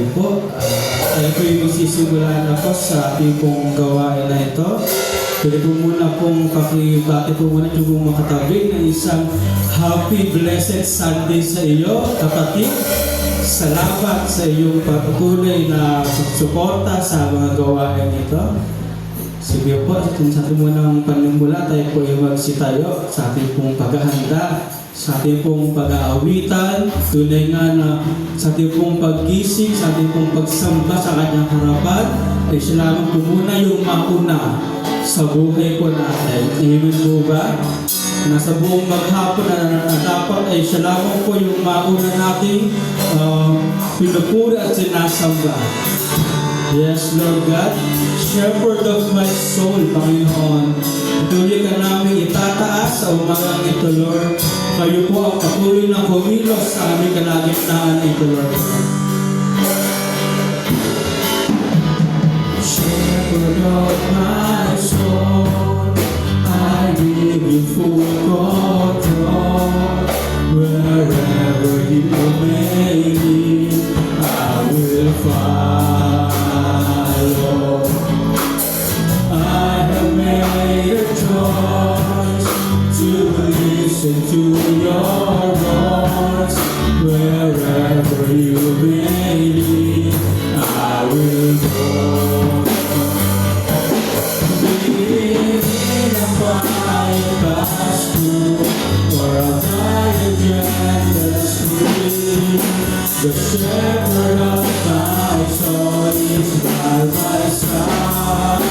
Okay po. Tayo po yung magsisimula na po sa ating pong gawain na ito. Pwede po muna pong pakibati po muna yung mga katabi ng isang happy, blessed Sunday sa iyo, kapatid. Salamat sa iyong patuloy na suporta sa mga gawain ito. Sige po, kung sa ating munang panimula, tayo po ay magsitayo sa ating pong paghahanda, sa ating pong pag-aawitan, tunay nga na sa ating pong paggising, sa ating pong pagsamba sa kanyang harapan, ay siya lamang po muna yung mauna sa buhay po natin. Amen po ba? Nasa buong maghapon na dapat ay siya lamang po yung mauna nating pinupuri at sinasamba. Yes, Lord God, Shepherd of my soul, Panginoon, tuloy ka namin itataas sa umagang ito, Lord. Kayo po ang patuloy na kumilos sa aming kalagitnaan ito, Lord. Shepherd of my soul, I give you full control. Wherever you may be, I will follow. I have made a choice to listen to your voice. Wherever you may be, I will go. Be in a quiet pasture or a quiet gentle stream. The shepherd of my soul is by my side.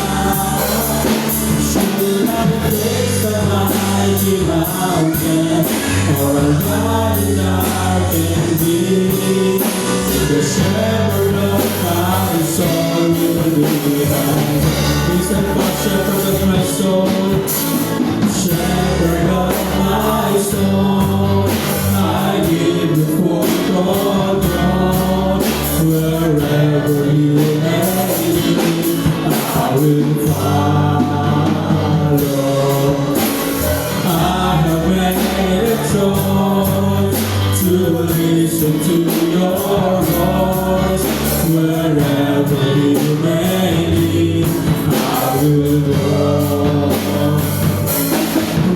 Should I face the mighty mountain or a valley dark and deep, the shepherd of my soul will be behind. He's the shepherd of my soul, shepherd of my soul. I give you full control. Wherever you may be, I will follow. I have made a choice to listen to your voice. Wherever you may be, I will go.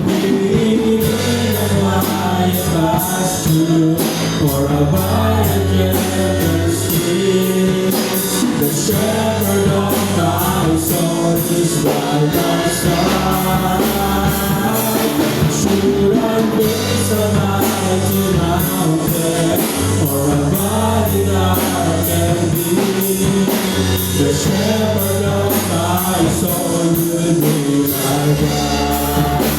Be in a quiet pasture or a quiet gentle stream. The shepherd of my soul is by my side. Should I face a mighty mountain or a valley dark and deep, the shepherd of my soul will be my guide.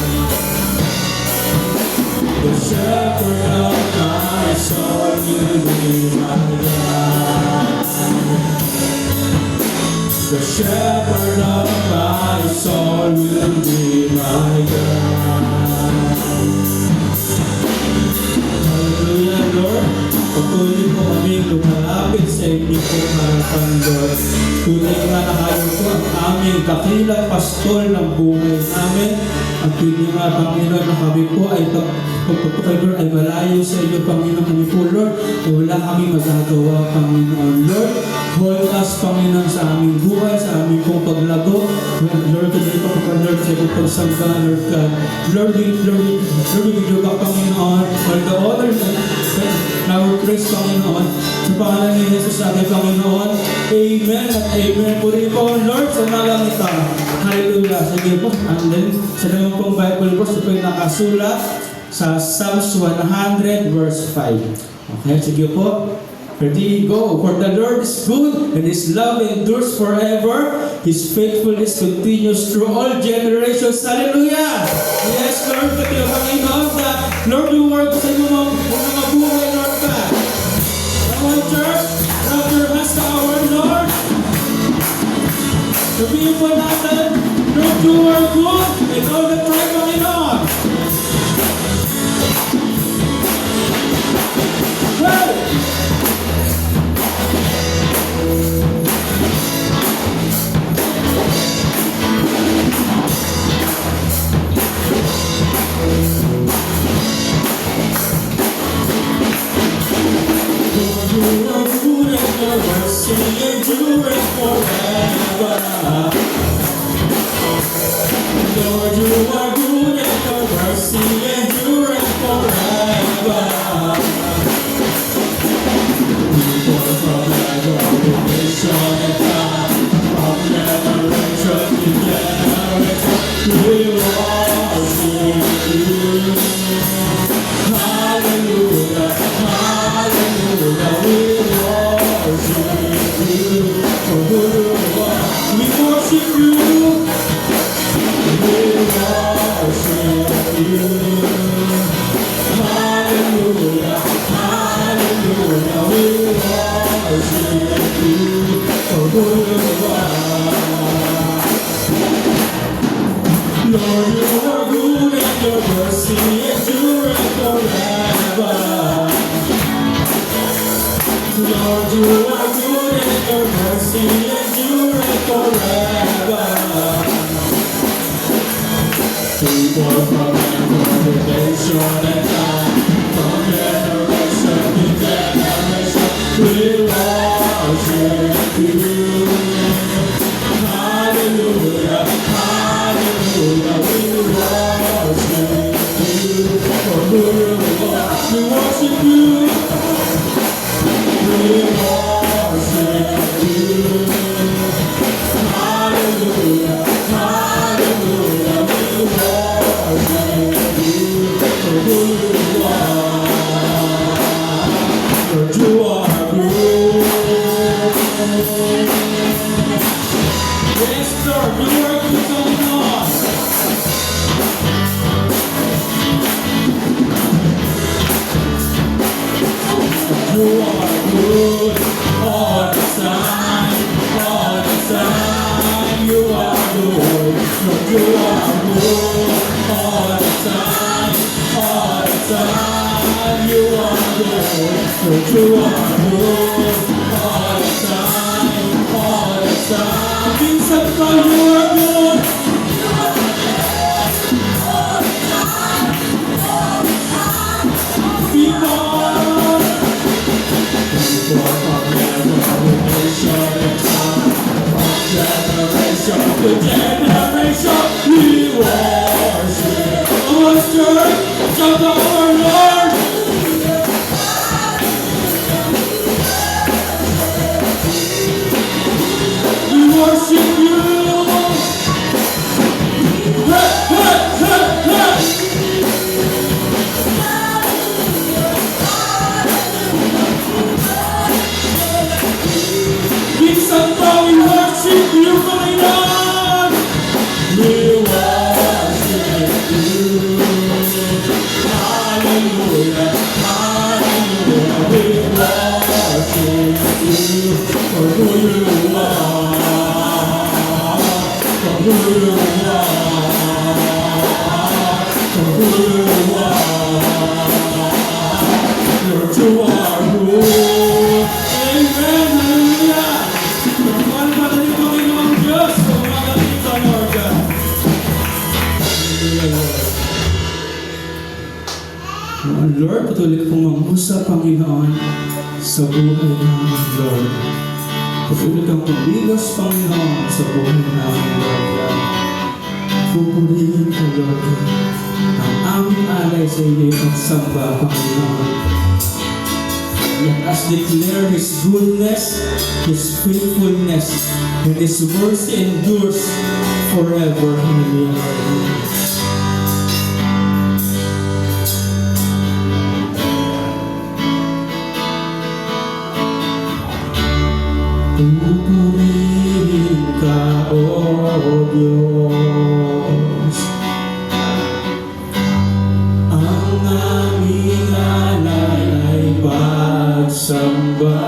The shepherd of my soul will be my guide. The shepherd of my soul will be my guide. Hallelujah, Lord. Patuloy po kami lumalapit sa inyo po harapan, Lord. Tunay nga na kayo po ang aming kakilat pastol ng buhay namin. At tunay nga, Panginoon, na kami po ay pagpapakay, Lord, ay malayo sa inyo, Panginoon, kami po, Lord. Wala kami magagawa, Panginoon, Lord. Hold us, Panginoon, sa aming buhay, sa aming pong paglago. Lord, kami po, Lord, sa iyong pagsamba, Lord God. Lord, we give you back, Panginoon, all the honor and our praise, Panginoon. Sa pangalan ni Jesus, sa ating Panginoon. Amen at amen. Puri po, Lord, sa nalang ito. Hallelujah. Sige po, and then, sa naman pong Bible verse, ito yung nakasulat sa Psalms 100 verse 5. Okay, sige po. Ready, go. For the Lord is good, and His love endures forever. His faithfulness continues through all generations. Hallelujah! Yes, Lord, pati ang Panginoon sa Lord, you work sa inyo mga buhay, Lord God. Come on, church. Love your hands to our Lord. The people natin, Lord, you are good, and all the time, Panginoon. Hey! You are good and your mercy Lord, you are good and your mercy endureth forever. People from every nation and tongue, from generation to generation, we worship you. Hallelujah, hallelujah, we worship you. For who you are, we worship you. We worship you. Hallelujah, hallelujah, we worship you. For who you are, for you are good. Yes, Lord, miracles going on. You are good all the time, all the time. You are good, you are good all the time, all the time. You are good, you are good all the time, all the time. Minsan pa you are good. Generation to generation, we worship. Our church of our Lord. We worship you. Hey, hey, hey, hey. Minsan pa we worship you, my Lord. We worship you. Hallelujah, hallelujah. We worship you for who you are, for who you are, for who you are. Lord, you are good. Amen, hallelujah. Pagpapalin ko rin ang Diyos kung magaling ka, Lord God. Lord, patuloy kong mangusap, Panginoon, sa buhay namin, Lord. Patuloy kang pumigos, Panginoon, sa buhay namin, Lord God. Pupurihin ka, Lord God, ang aming alay sa iyo at samba, Panginoon. Let us declare His goodness, His faithfulness, and His mercy endures forever. Hallelujah. Pupurihin ka, O Diyos, ang aming alay ay pagsamba,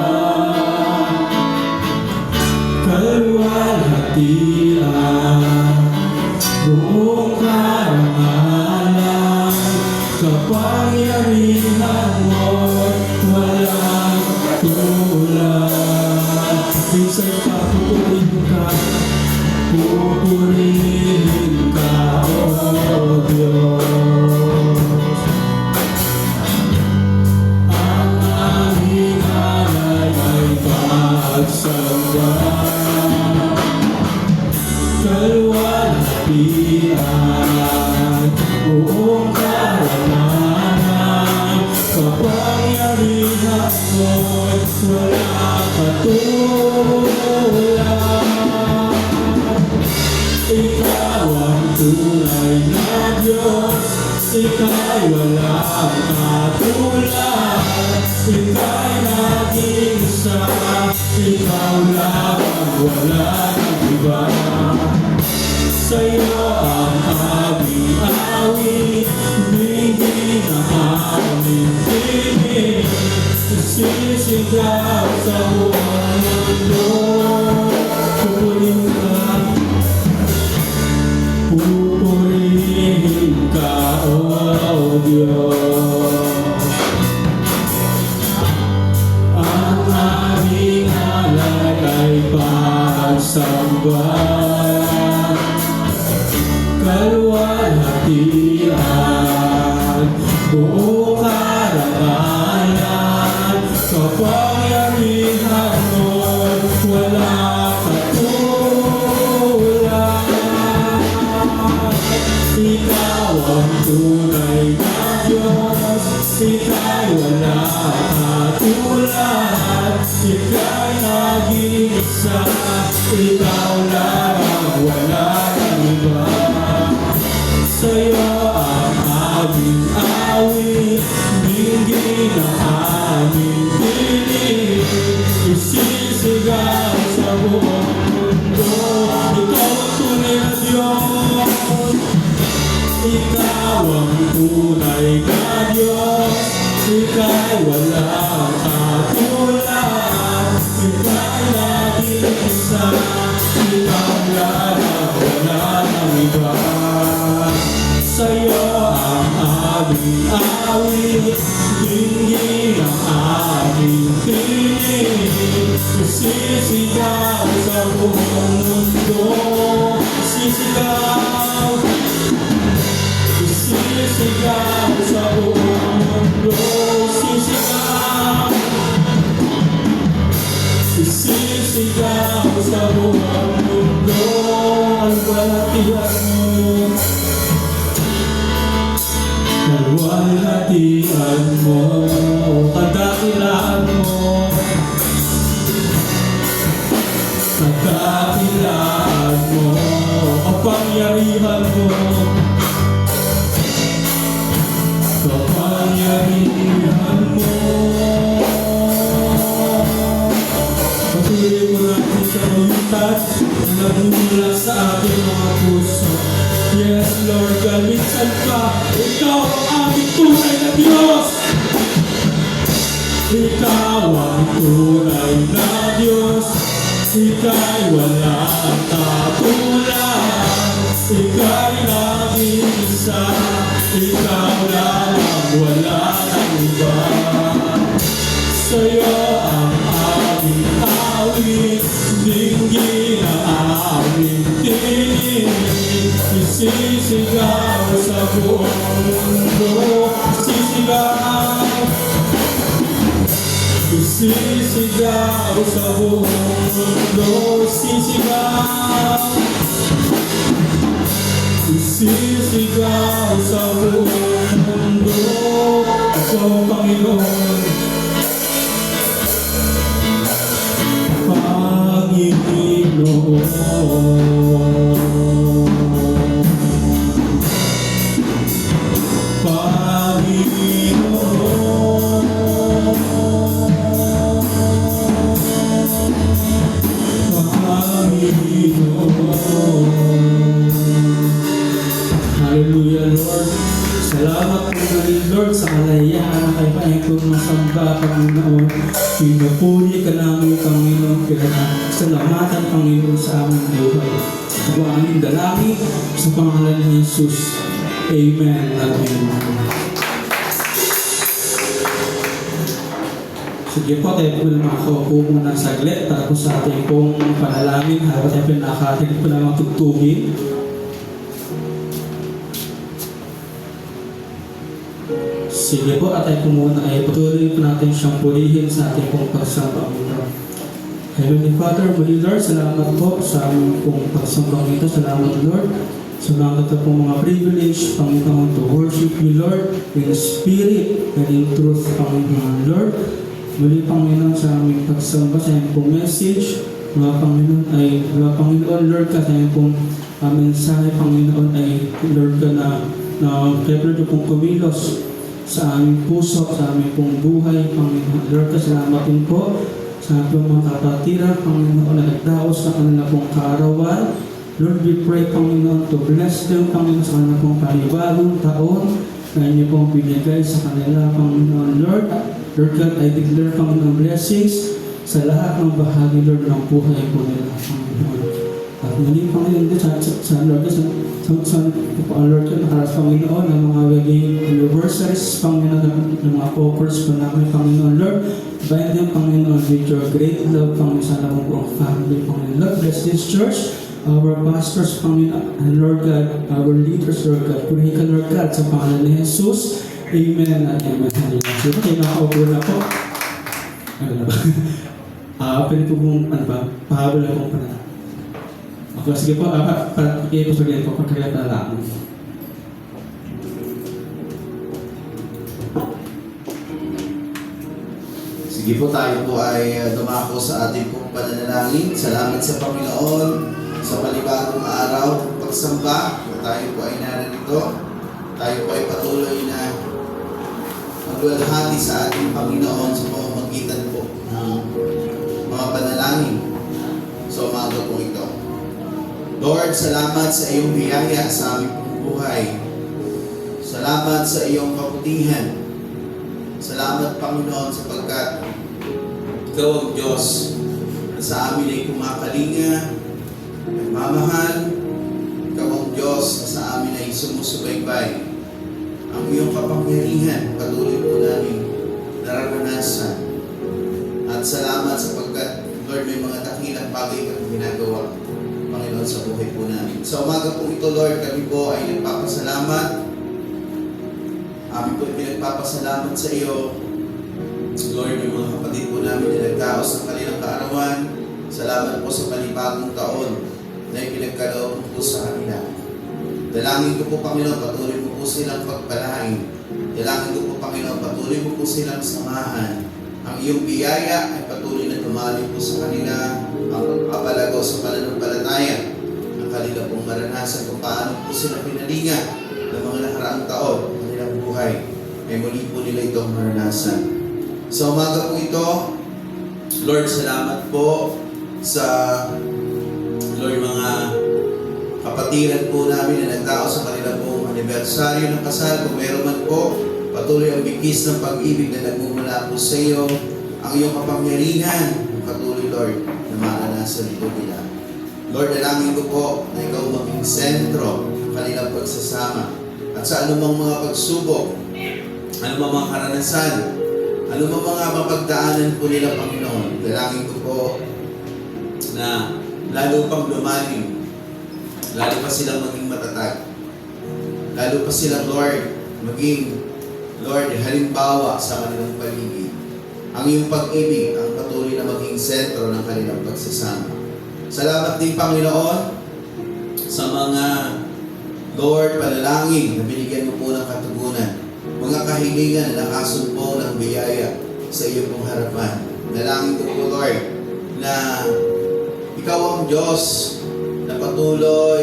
kalwalhatian, buong karangalan, kapangyarihan mo'y walang tulad. Minsan pa pupurihin ka, O Diyos. Ang aming alay ay pagsamba, kalwalhatian, buong karangalan, kapangyarihan mo'y walang katulad. Ikaw ang tunay na Diyos, ika'y walang katulad. Ika'y naging isa, ikaw lang ang walang iba. Sa'yo ang aming awit, bigin ang aming tinig, sisigaw sa buong mundo. Pupurihin ka, O Diyos. masamba. Kaluwalhatian, buong karangalan, kapangyarihan mo'y wala katulad. Ikaw ang tunay na Diyos, ika'y wala katulad. Ika'y nag-iisa, ikaw lang ang wala ng iba. Sa'yo ang aming awit, dinggin ang aming tinig, isisigaw sa buong mundo. Ikaw ang tunay na Diyos, ikaw ang tunay na Diyos, ika'y walang katulad. Ika'y nag-iisa, ikaw lang ang wala ng iba. Sa'yo ang aming awit, dinggin ang aming tinig, isisigaw sa buong mundo. Isisigaw, isisigaw sa buong mundo. Isisigaw, isisigaw sa buong mundo. Ang balatihan mo, kaluwalhatian mo, kadakilaan mo, kadakilaan mo, kapangyarihan mo, kapangyarihan mo. Patuloy mo natin sa lumitas na nagmumula sa ating mga puso. Yes, Lord, galitan ka. Ikaw ang aming tunay na Diyos. Ikaw ang tunay na Diyos. Ika'y walang katulad. Ika'y nag-iisa. Ikaw lang ang wala ng iba. Sa'yo ang aming awit, dinggin ang aming tinig, isisigaw sa buong mundo. Isisigaw, isisigaw sa buong mundo. Isisigaw, isisigaw sa buong mundo. Ako, Panginoon, Panginoon, hallelujah, Lord. Salamat po na rin, Lord, sa kalayaan na kayo paikong masamba, Panginoon. Pinupuli ka namin, Panginoon, salamatan, Panginoon, sa aming buhay. Ito ang aming dalangin sa pangalan ni Jesus. Amen. Amen. Sige po, tayo po naman ako muna saglit para po sa ating pong panalangin. Habang tayo pinakatin po naman tugtugin. Sige po, at tayo po muna ay patuloy po natin siyang purihin sa ating pong pagsambang ito. Heavenly Father, muli Lord, salamat po sa aming pong pagsambang ito. Salamat Lord. Salamat po mga privilege, Panginoon, to worship you, Lord, in spirit and in truth, Panginoon, Lord. Muli, Panginoon, sa aming pagsamba, sa aming pong message, mga Panginoon, Lord, ka sa aming pong mensahe, Panginoon, ay Lord ka na kaya pong kumilos sa aming puso, sa aming pong buhay, Panginoon. Lord, kasalamat din po sa aming mga kapatira, Panginoon, na nagdaos sa kanila pong kaarawan. Lord, we pray, Panginoon, to bless them, Panginoon, sa kanila pong panibagong taon na inyo pong binigay sa kanila, Panginoon. Lord God, I declare, Panginoon, blessings sa lahat ng bahagi, Lord, ng buhay po nila, Panginoon. Muli Panginoon Diyos, sa Lord Diyos, Lord Diyos, nakaras Panginoon, ng mga wedding anniversaries, Panginoon, ng mga couples po namin, Panginoon Lord, bind them, Panginoon, with your great love, Panginoon, sa labang buong family, Panginoon Lord, bless this church, our pastors, Panginoon, and Lord God, our leaders, Lord God, purihin ka, Lord God, sa pangalan ni Jesus, Amen at Amen. Hallelujah. Okay, nakaupo na po. Ano na ba? Pwede po kong, pahabol na po pala. Okay, sige po, sige po sabihin po, pagkaya na lang. Sige po, tayo po ay dumako sa ating pong pananalangin. Salamat sa Panginoon sa panibagong araw ng pagsamba. Tayo po ay narito. Tayo po ay patuloy na magwalhati sa ating Panginoon sa pamamagitan po ng mga panalangin sa umaga po ito. Lord, salamat sa iyong biyaya sa aming pong buhay. Salamat sa iyong kabutihan. Salamat, Panginoon, sapagkat ikaw ang Diyos na sa amin ay kumakalinga, nagmamahal. Ikaw ang Diyos na sa amin ay sumusubaybay. Ang iyong kapangyarihan, patuloy po namin nararanasan. At salamat sapagkat, Lord, may mga dakilang bagay kang ginagawa, Panginoon, sa buhay po namin. Sa umaga po ito, Lord, kami po ay nagpapasalamat. Amin po ay pinagpapasalamat sa iyo. Lord, yung mga kapatid po namin na nagdaos ng kanilang kaarawan. Salamat po sa panibagong taon na ipinagkaloob po sa kanila. Dalangin ko po, Panginoon, patuloy mo po silang pagpalain. Dalangin ko po, Panginoon, patuloy mo po silang samahan. Ang iyong biyaya ay patuloy na tumali po sa kanila. Ang pagpapalago sa pananampalataya ng kanila pong maranasan kung paano po sila pinalinga ng mga nakaraang taon ng kanilang buhay. Ay muli po nila itong maranasan. Sa umaga po ito, Lord, salamat po sa Lord, mga kapatiran po namin na nagdao sa kanila pong anibersaryo ng kasal. Kung meron man po, patuloy ang bigis ng pag-ibig na nagmumula po sa iyo. Ang iyong kapangyarihan, patuloy, Lord, na maranasan ito nila. Lord, dalangin ko po na ikaw maging sentro ng kanilang pagsasama. At sa anumang mga pagsubok, anumang mga karanasan, anumang mga mapagdaanan po nila, Panginoon, dalangin ko po na lalo pang lumalim, lalo pa silang maging matatag, lalo pa silang, Lord, maging, Lord, halimbawa sa kanilang paligid. Ang iyong pag-ibig ang patuloy na maging sentro ng kanilang pagsasama. Salamat din, Panginoon, sa mga, Lord, panalangin na binigyan mo po ng katugunan. Mga kahilingan na nakasumpo ng biyaya sa iyong pong harapan. Dalangin ko po, Lord, na ikaw ang Diyos na patuloy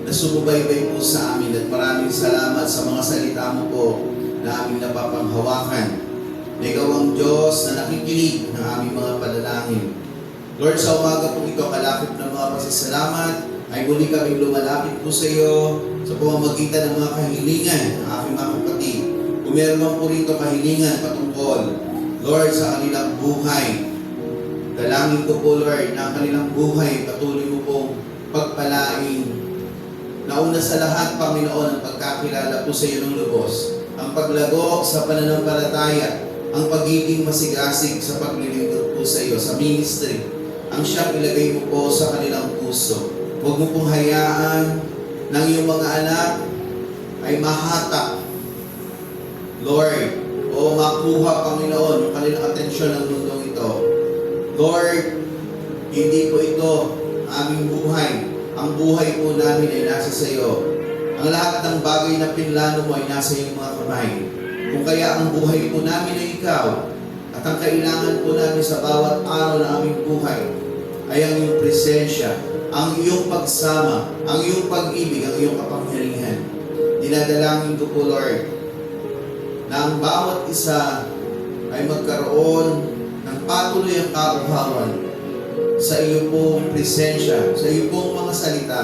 na sumubaybay po sa amin at maraming salamat sa mga salita mo po na aming napapanghawakan. Na ikaw ang Diyos na nakikinig ng aming mga panalangin. Lord, sa umaga po ito, kalapit ng mga pasasalamat, ay muli kaming lumalapit po sa iyo sa pamamagitan ng mga kahilingan ng aming mga kapatid. Kung meron man po rito kahilingan patungkol, Lord, sa kanilang buhay, dalangin ko po, Lord, na ang kanilang buhay patuloy mo pong pagpalain. Nauna sa lahat, Panginoon, ang pagkakilala po sa iyo ng lubos, ang paglago sa pananampalataya, ang pagiging masigasig sa paglilingkod po sa iyo, sa ministry, ang siyang ilagay mo po sa kanilang puso. Huwag mo pong hayaan ng iyong mga anak ay mahatak, Lord, o makuha, Panginoon, yung kanilang atensyon ng mundong ito. Lord, hindi po ito aming buhay. Ang buhay po namin ay nasa sa iyo. Ang lahat ng bagay na pinlano mo ay nasa iyong mga kamay. Kung kaya ang buhay po namin ay ikaw, at ang kailangan po namin sa bawat araw na aming buhay ay ang iyong presensya, ang iyong pagsama, ang iyong pag-ibig, ang iyong kapangyarihan. Dinadalangin ko po, Lord, na ang bawat isa ay magkaroon ng patuloy ang kauhawan sa iyo pong presensya, sa iyo pong mga salita,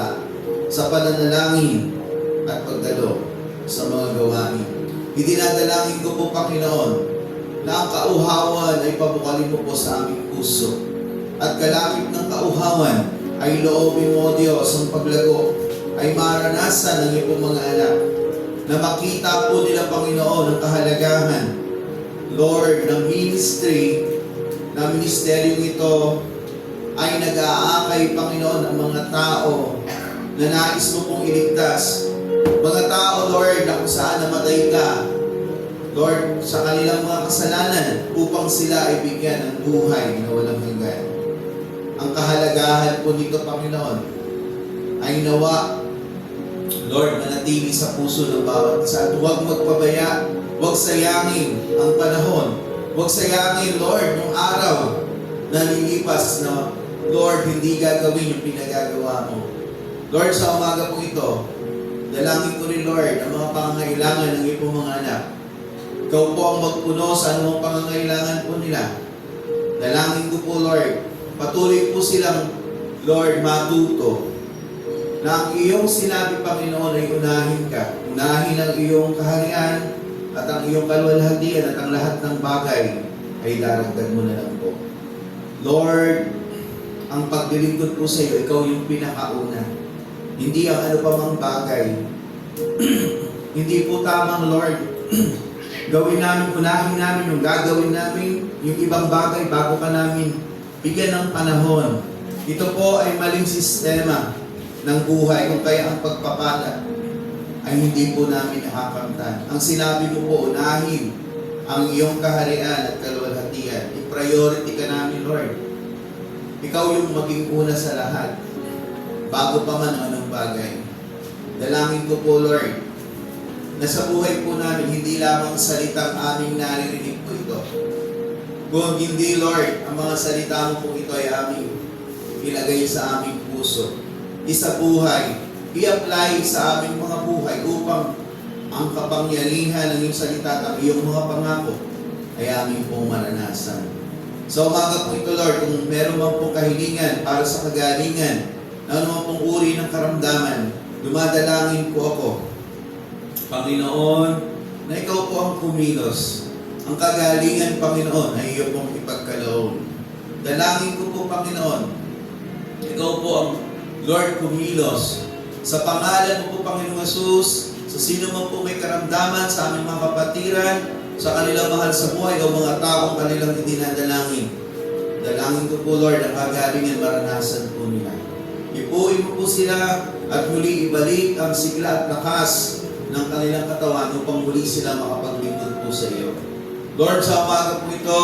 sa pananalangin at pagdalo sa mga gawain. Idinadalangin ko po, Panginoon, na ang kauhawan ay pabukalin mo po sa aming puso. At kalakip ng kauhawan ay loobin mo, Diyos, ang paglago ay maranasan ng iyong pong mga anak, na makita po nila, Panginoon, ang kahalagahan, Lord, ng ministry, na ministeryong ito ay nag-aakay, Panginoon, ang mga tao na nais mo pong iligtas. Mga tao, Lord, na kung saan namatay ka, Lord, sa kanilang mga kasalanan, upang sila ay bigyan ng buhay na walang hanggan. Ang kahalagahan po nito, Panginoon, ay nawa, Lord, manatili sa puso ng bawat isa. At huwag magpabaya, huwag sayangin ang panahon, huwag sayangin, Lord, yung araw na lilipas na, Lord, hindi gagawin yung pinagagawa mo. Lord, sa umaga po ito, dalangin ko rin, Lord, ang mga pangangailangan ng iyong mga anak. Ikaw po ang magpuno sa anumang pangangailangan po nila. Dalangin ko po, Lord, patuloy po silang, Lord, matuto na ang iyong sinabi, Panginoon, ay unahin ka. Unahin ang iyong kaharian at ang iyong kaluwalhatian at ang lahat ng bagay ay daragdag mo na lang po. Lord, ang paglilingkod po sa iyo, ikaw yung pinakauna. Hindi ang ano pa mang bagay. Hindi po tamang, Lord. Gawin namin, unahin namin yung gagawin namin, yung ibang bagay bago ka namin bigyan ng panahon. Ito po ay maling sistema ng buhay, kung kaya ang pagpapala ay hindi po namin nakakamtan. Ang sinabi mo po, unahin ang iyong kaharian at kaluwalhatian. I-priority ka namin, Lord. Ikaw yung maging una sa lahat, bago pa man ang anong bagay. Dalangin ko po, Lord, na sa buhay po namin, hindi lamang salitang aming naririnig po ito. Kung hindi, Lord, ang mga salita mo po ito ay aming ilagay sa aming puso. Isa buhay, i-apply sa aming mga buhay upang ang kapangyarihan ng iyong salita at ang iyong mga pangako ay aming pong maranasan. So umaga po ito, Lord, kung meron man pong kahilingan para sa kagalingan, na naman pong uri ng karamdaman, dumadalangin po ako, Panginoon, na ikaw po ang kumilos. Ang kagalingan, Panginoon, ay iyo pong ipagkaloob. Dalangin ko po, Panginoon, ikaw po ang Lord kumilos. Sa pangalan mo po, Panginoong Jesus, sa sino man po may karamdaman sa aming mga kapatiran, sa kanilang mahal sa buhay o mga taong kanilang idinadalangin. Dalangin ko po, Lord, ang kagalingan maranasan po nila. Ipuin mo po sila at muli ibalik ang sigla at lakas ng kanilang katawan upang muli sila makapaglingkod po sa iyo. Lord, sa umaga po ito,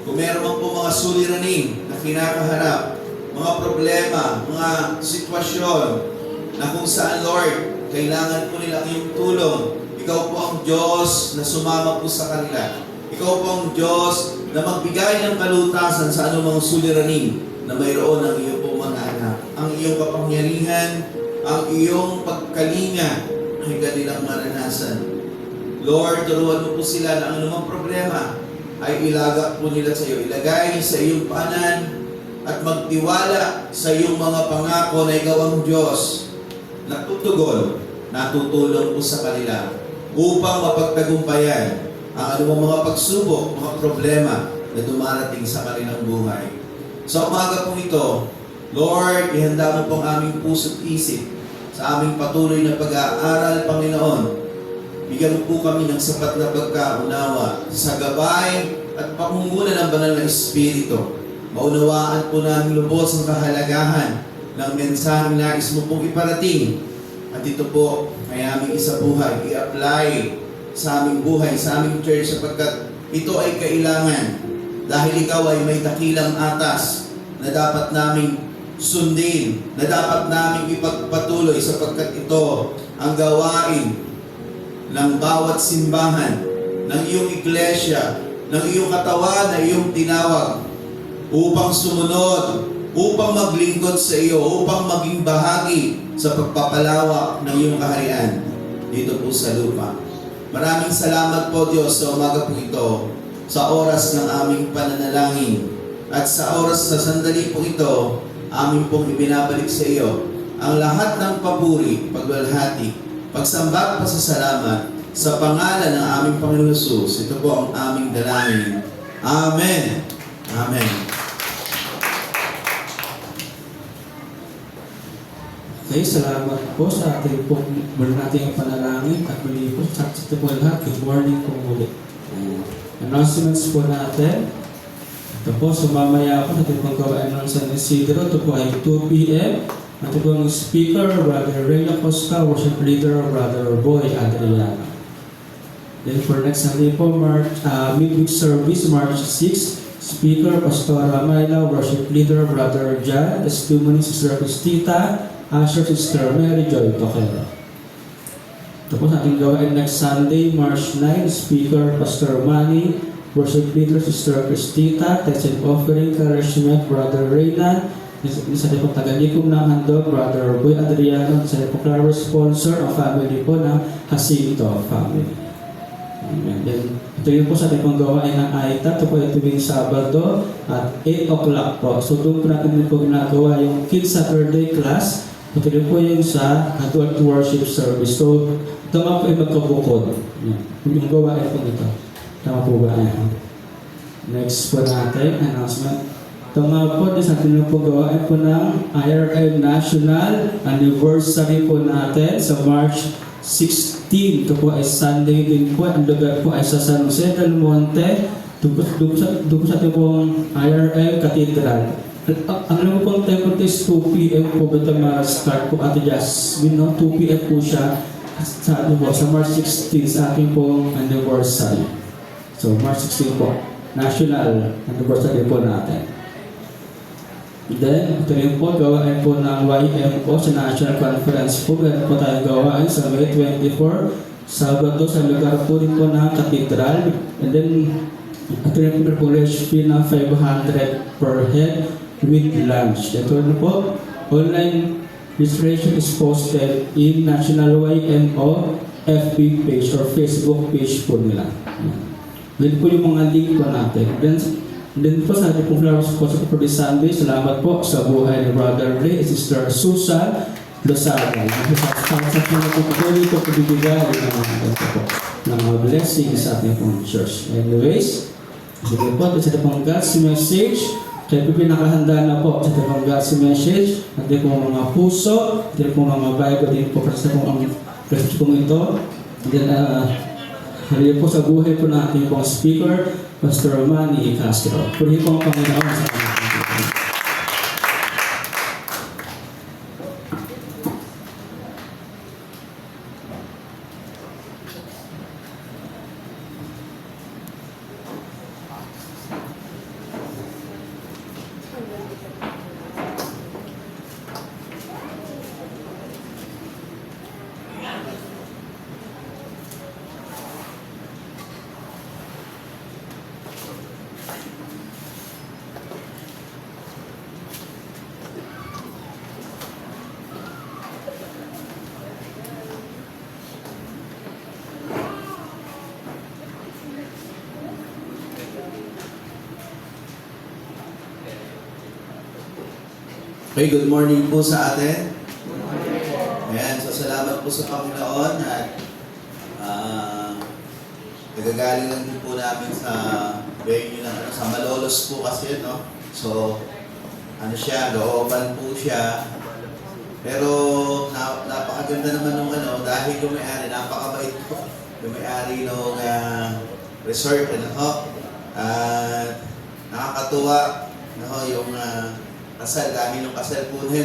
kung meron man po mga suliranin na kinakaharap, mga problema, mga sitwasyon na kung saan, Lord, kailangan po nila ang iyong tulong. Ikaw po ang Diyos na sumama po sa kanila. Ikaw po ang Diyos na magbigay ng kalutasan sa anumang suliranin na mayroon ang iyong po mga anak. Ang iyong kapangyarihan, ang iyong pagkalinga ay kanilang maranasan. Lord, turuan mo po sila na anumang problema ay ilagak po nila sa iyo. Ilagay sa iyong paanan at magtiwala sa iyong mga pangako na ikaw ang Diyos na tutugon, natutulong po sa kanila upang mapagtagumpayan ang anumang mga pagsubok, mga problema na dumarating sa kanilang buhay. Sa umaga po ito, Lord, ihanda mo pong aming puso't isip sa aming patuloy na pag-aaral, Panginoon. Bigyan mo po kami ng sapat na pagkaunawa sa gabay at pangunguna ng banal na Espiritu. Maunawaan po namin lubos ang kahalagahan ng mensaheng nais mo pong iparating. At ito po ay aming isa buhay, i-apply sa aming buhay, sa aming church, sapagkat ito ay kailangan dahil ikaw ay may dakilang atas na dapat naming sundin, na dapat naming ipagpatuloy sapagkat ito ang gawain ng bawat simbahan, ng iyong iglesia, ng iyong katawan na iyong tinawag upang sumunod, upang maglingkod sa iyo, upang maging bahagi sa pagpapalawak ng iyong kaharian dito po sa lupa. Maraming salamat po, Diyos, sa umaga po ito, sa oras ng aming pananalangin at sa oras sa sandali po ito, amin pong ibinabalik sa iyo ang lahat ng papuri, pagwalhati, pagsamba at pasasalamat sa pangalan ng aming Panginoon Jesus. Ito po ang aming dalangin. Amen. Amen. Okay, salamat po sa ating pong muli nating panalangin at muli po sa ating po lahat. Good morning po muli. Announcements po natin. Ito po, sumamaya po sa ating pong gawain ng San Isidro. Ito po ay 2 p.m. Ito po ang speaker, Brother Rey Acosta, worship leader, Brother Boy Adriano. Then for next Sunday po, midweek service, March 6. Speaker, Pastora Mayla, worship leader, Brother Jan, testimony, Sister Cristita, Asher, Sister Mary Joy Toquero. Ito po sa ating gawain next Sunday, March 9, Speaker, Pastor Manny, worship leader, Sister Cristita, test and offering, encouragement, Brother Reyna, isa rin po tagalikom ng handog, Brother Boy Adriano, isa rin po flower sponsor, ang family po ng Jacinto family. Amen. Then, ito yun po sa ating panggawain ng AITA. Ito po ay tuwing Sabado at 8 o'clock po. So, doon po natin din po ginagawa yung Kids Saturday class. Ito rin po yung sa adult worship service. So, ito nga po ay magkabukod. Yung gawain po ito. Tama po ba? Next po natin, announcement. Ito nga po, sa ating po gawain po ng IRM National Anniversary po natin sa March 16. Ito po ay Sunday din po. Ang lugar po ay sa San Jose del Monte. Doon sa ating pong IRM Cathedral. Ang alam pong time po is 2 p.m. po. Ito start po Ate Jasmine. 2 p.m. po siya sa March 16 sa ating pong anniversary. So March 16 po. National anniversary po natin. Then, ito rin po, gawain po ng YM po sa National Conference po. Meron po tayong gawain sa May 24, Sabado sa lugar po rin po ng Cathedral. And then, ito rin po college fee ng 500 per head with lunch. Ito rin po, online registration is posted in National YMO FB page or Facebook page po nila. Then po yung mga link po natin. Then po sa ating pong flower sponsor for this Sunday, salamat po sa buhay ni Brother Ray, Sister Susan Lozada. Sa po na po ito pabibigay ng mga blessings sa ating pong church. Anyways, sige po, sa ating pong God's message, kaya po pinakahanda na po sa ating pong God's message, ating pong mga puso, ating pong mga Bible, din po kasi pong ang message pong ito. Then, hali po sa buhay po natin pong speaker, Pastor Manny Castro. Purihin po ang Panginoon sa ating. Okay, good morning po sa atin. Ayan, so salamat po sa Panginoon at nagagaling lang din po namin sa venue ng sa Malolos po kasi, no? So, looban po siya. Pero napakaganda naman nung dahil yung may-ari, napakabait po. Yung may-ari nung resort, at nakakatuwa, yung kasal, dami ng kasal po nun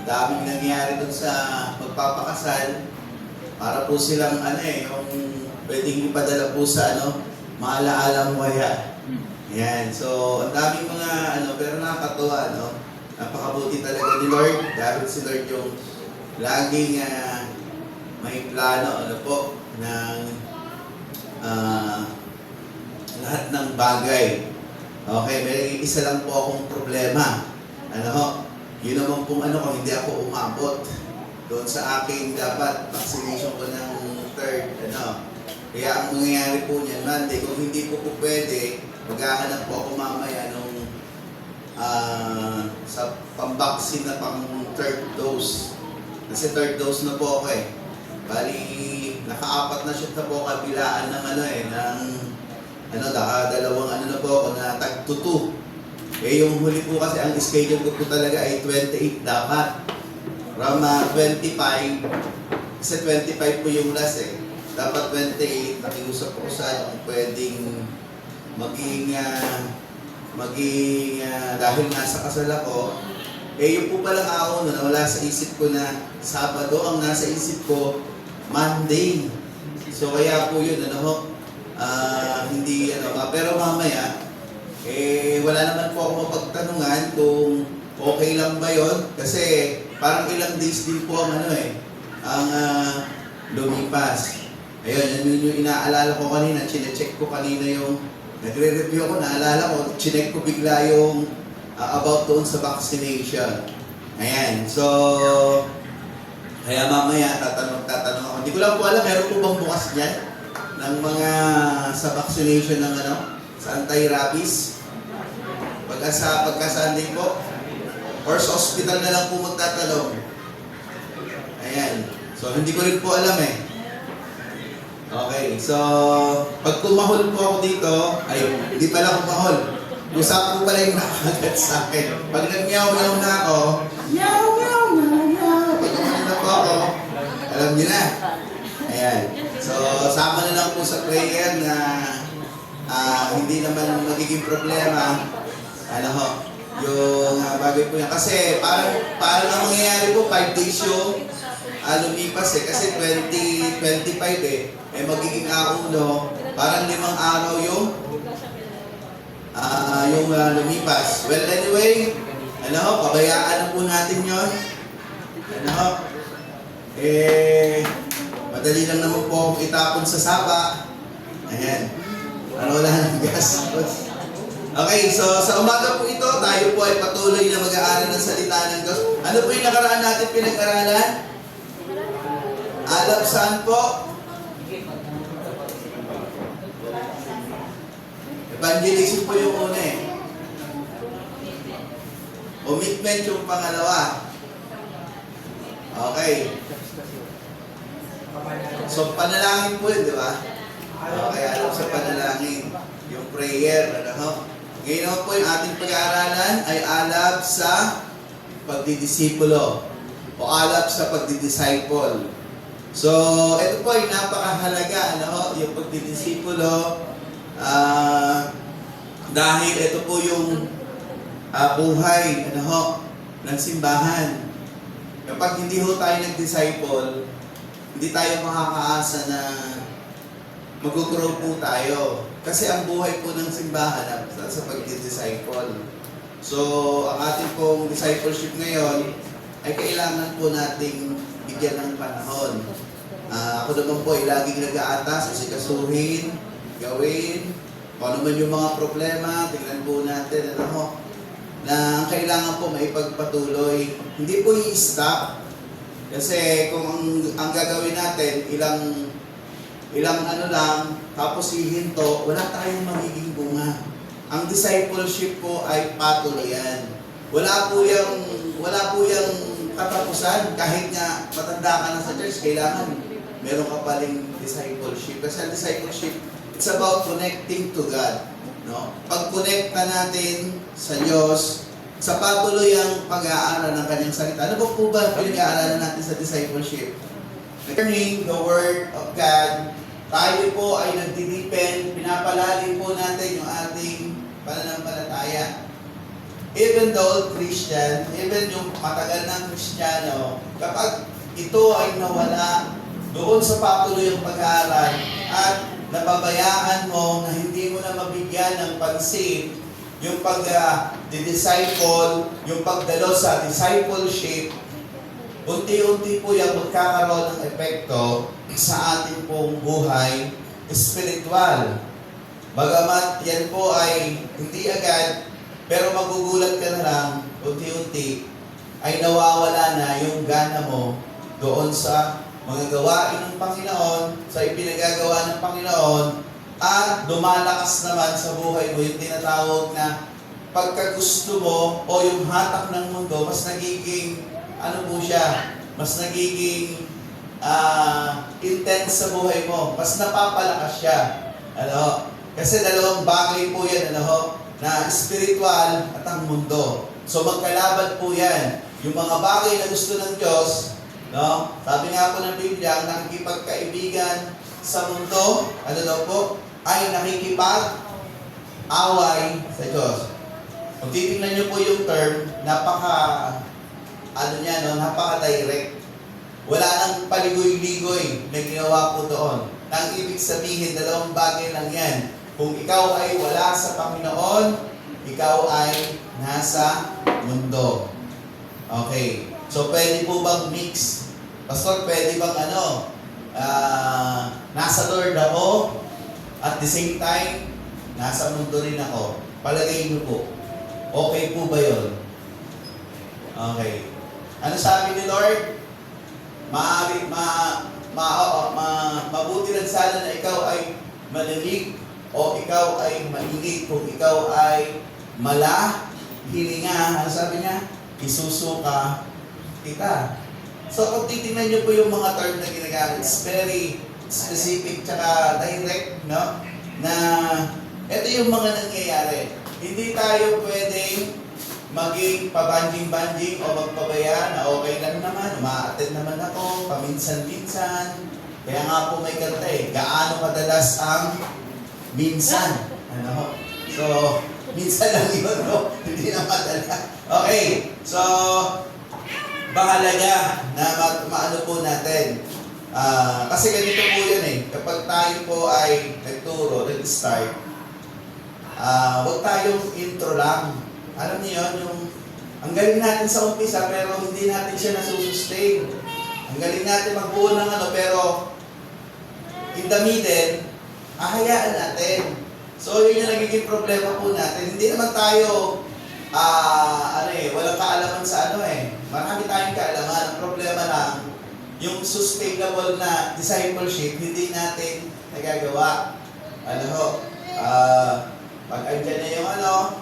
daming nangyari dun sa magpapakasal para po silang yung pwedeng ipadala po sa maalaalang waya. Yan. So, ang daming mga pero nakakatuwa, napakabuti talaga ni Lord dahil si Lord yung laging may plano ng lahat ng bagay. Okay, may isa lang po akong problema. Yun naman kung kung hindi ako umabot doon sa aking dapat vaccination ko ng third, Kaya ang mangyayari po niyan, Monday, kung hindi po pwede, maghahanap po ako mamaya nung sa pambaksin na pang third dose. Kasi third dose na po ako Bali, naka-4 na siya na po kabilaan ng dalawang na po ako na tag-2. Eh, yung huli po kasi ang schedule ko po talaga ay 28 dapat. From 25, kasi 25 po yung last eh. Dapat 28, nakiusap ko sa kung pwedeng dahil nasa kasal ako, eh yung po palang ako na wala sa isip ko na Sabado, ang nasa isip ko, Monday. So kaya po yun, hindi pero mamaya, eh wala naman po ako mapagtanungan kung okay lang ba yun. Kasi parang ilang days din po ang lumipas. Ayun, yun yung inaalala ko kanina, chinecheck ko kanina yung, nagre-review ako, naalala ko, chineck ko bigla yung about doon sa vaccination. Ayan, so, kaya mamaya tatanong ako. Hindi ko lang po alam, meron po bang bukas dyan ng mga sa vaccination ng sa anti-rabies? Pagka-Sunday po? Or sa hospital na lang po magtatanong? Ayan, so hindi ko rin po alam eh. Okay, so pag kumahol po ako dito, ay hindi pala kumahol. Usap ko pala yung nakagat sa akin. Pag nag-meow-meow na ako, meow-meow. Pag kumain na po ako, alam niyo na. Ayan. So, sama na lang po sa prayer na hindi naman magiging problema. Yung bagay po yan. Kasi parang ang mangyayari po, 5 days yung lumipas eh. Kasi 2025 eh. Eh magiging auno, parang 5 araw yung lumipas. Well, anyway, pabayaan na po natin yun. Madali lang naman po akong itapon sa sapa. Ayan. Wala ng gastos. Okay, so sa umaga po ito, tayo po ay patuloy na mag-aaral ng salita ng Diyos. Ano po yung nakaraan natin pinag-aralan? Alab saan po? Evangelism po yung una eh. Commitment yung pangalawa. Okay. So, panalangin po yun, di ba? Okay, alam sa panalangin. Yung prayer, Ngayon naman po yung ating pag-aaralan ay alab sa pagdidisipulo o alab sa pagdidisciple. So, ito po ay napakahalaga, yung pagdidisipulo. Dahil ito po yung buhay ng simbahan. Kapag hindi ho tayo nag-disciple, hindi tayo makakaasa na mag-grow po tayo. Kasi ang buhay po ng simbahan sa pag-disciple. So, ang ating pong discipleship ngayon ay kailangan po nating bigyan ng panahon. Ako naman po ay laging nag-aatas, asikasuhin, gawin, kung ano man yung mga problema, tingnan po natin, na kailangan po maipagpatuloy. Hindi po i-stop. Kasi kung ang gagawin natin, ilang lang, tapos hihinto, wala tayong magiging bunga. Ang discipleship po ay patuloyan. Wala po yung katapusan. Kahit nga matanda ka na sa church, kailangan meron ka paling discipleship. Kasi ang discipleship, it's about connecting to God. Pag-connect na natin sa Diyos, sa patuloy ang pag-aaral ng Kanyang salita. Ano po ba pinag-aaralan natin sa discipleship? Learning the Word of God. Tayo po ay nagdi-depend, pinapalalim po natin yung ating pananampalataya. Even the old Christian, even yung matagal ng Kristiyano, kapag ito ay nawala doon sa patuloy ang pag-aaral at napabayaan mo na hindi mo na mabigyan ng pansin yung pag-disciple, yung pagdalo sa discipleship, unti-unti po yung magkakaroon ng epekto sa ating pong buhay espiritual. Bagamat yan po ay hindi agad, pero magugulat ka na lang, unti-unti, ay nawawala na yung gana mo doon sa mga gawain ng Panginoon, sa ipinagagawa ng Panginoon, at lumalakas naman sa buhay mo yung tinatawag na pagkagusto mo o yung hatak ng mundo, mas nagiging, mas nagiging intense sa buhay mo, mas napapalakas siya. Kasi dalawang bagay po yan, na spiritual at ang mundo. So magkalaban po yan. Yung mga bagay na gusto ng Diyos, no? Sabi nga po ng Biblia, ang nakikipagkaibigan sa mundo, ano daw po, ay nakikipag-away sa Diyos. Kung titingnan nyo po yung term, napaka-direct. Wala nang paligoy-ligoy na ginawa po doon. Ang ibig sabihin, dalawang bagay lang yan. Kung ikaw ay wala sa Panginoon, ikaw ay nasa mundo. Okay. So, pwede po bang mix? Pastor, pwede bang nasa Lord ako, at the same time, nasa mundo rin ako? Palagay niyo po. Okay po ba yun? Okay. Ano sabi ni Lord? Mabuti lang sana na ikaw ay malilig o ikaw ay mainit kung ikaw ay hilinga. Ano sabi niya? Isusuka kita. So kung titingnan niyo po yung mga term na ginagamit, it's very specific tsaka direct, no? Na ito yung mga nangyayari. Hindi tayo pwedeng maging pabanjing-banjing o magpabaya na okay lang naman, umaattend naman ako, paminsan-minsan. Kaya nga po may kanta gaano kadalas ang minsan. Ano? So, minsan lang yun, no? Hindi na madala. Okay, so, mahalaga na maano po natin. Kasi ganito po yan kapag tayo po ay nagturo, nag-start, huwag tayong intro lang. Alam niyo yun, ang galing natin sa umpisa pero hindi natin siya nasusustain. Ang galing natin magbuo ng pero in the middle, ahayaan natin. So yun yung nagiging problema po natin. Hindi naman tayo, walang kaalaman sa Marami tayong kaalaman. Ang problema lang, yung sustainable na discipleship, hindi natin nagagawa. Pag andyan na yung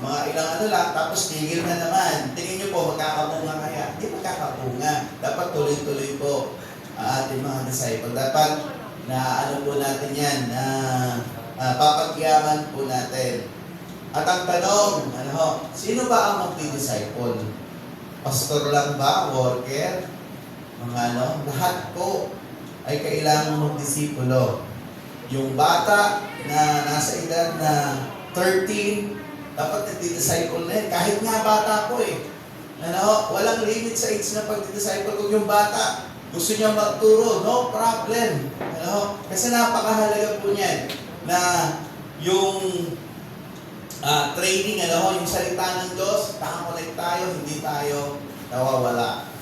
mga ilang lang, tapos tigil na naman. Tingin nyo po, magkakabunga kaya? Hindi magkakabunga. Dapat tuloy-tuloy po ang ating mga disciple. Dapat na po natin yan, na papagyaman po natin. At ang tanong, sino ba ang magdi-disciple? Pastor lang ba? Worker? Lahat po ay kailangan magdisipulo. Yung bata na nasa edad na 13, dapat nagdi-disciple na yan. Kahit nga bata po walang limit sa age na pagdi-disciple. Kung yung bata gusto niya magturo, no problem. Kasi napakahalaga po niyan na yung training, yung salita ng Diyos, nakakonect tayo, hindi tayo nawawala.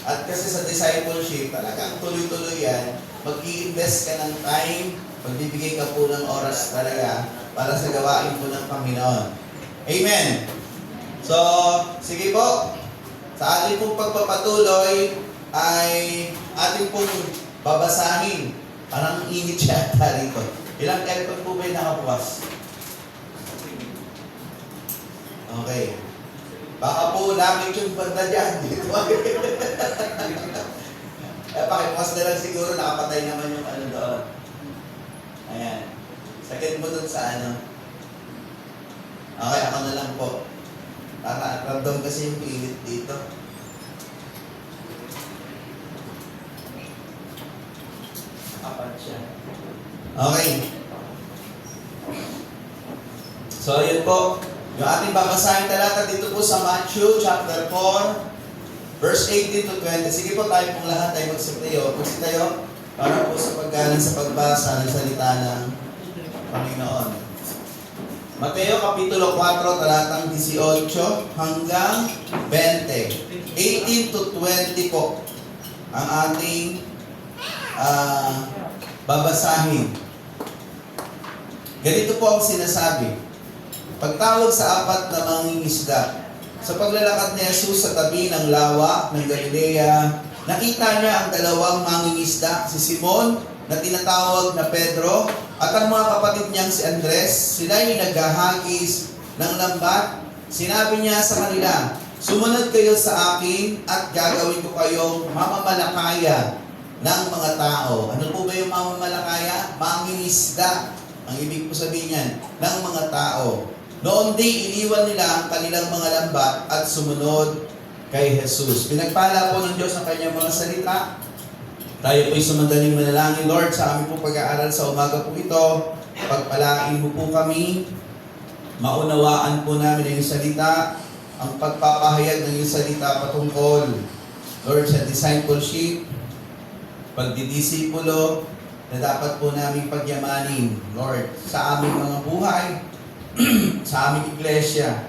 At kasi sa discipleship, talagang tuloy-tuloy yan. Mag-i-invest ka ng time, magbibigay ka po ng oras talaga para sa gawain po ng Panginoon. Amen. So, sige po. Sa ating pong pagpapatuloy ay ating pong babasahin. Parang init siya rito. Ilang aircon po ba yung nakabukas? Okay. Baka po langit yung banda dyan. Dito. Pakibukas na lang siguro, nakapatay naman yung doon. Ayan. Sakit mo dun sa Okay, ako na lang po. Para random kasi yung init dito. Apat siya. Okay. So, yun po. Yung ating babasahin talata dito po sa Matthew chapter 4, verse 18 to 20. Sige po, tayo pong lahat ay magsitayo. Magsitayo para po sa paggaling sa pagbasa ng salita ng Panginoon. Mateo Kapitulo 4, talatang 18 hanggang 20. 18 to 20 po ang ating babasahin. Ganito po ang sinasabi. Pagtawag sa apat na mangingisda, sa paglalakad ni Jesus sa tabi ng lawa ng Galilea, nakita niya ang dalawang mangingisda, si Simon na tinatawag na Pedro, at ang mga kapatid niyang si Andres. Sila ay naghahagis ng lambat. Sinabi niya sa kanila, sumunod kayo sa akin at gagawin ko kayong mamamalakaya ng mga tao. Ano po ba yung mamamalakaya? Mangingisda. Ang ibig po sabihin niyan, ng mga tao. Noon din, iniwan nila ang kanilang mga lambat at sumunod kay Jesus. Pinagpala po ng Diyos ang kanyang mga salita. Tayo po'y sumadaling manalangin, Lord, sa aming po pag-aaral sa umaga po ito. Pagpalain mo po kami. Maunawaan po namin ang iyong salita. Ang pagpapahayag ng iyong salita patungkol, Lord, sa discipleship, pagdidisipulo, na dapat po namin pagyamanin, Lord, sa aming mga buhay, sa aming iglesia,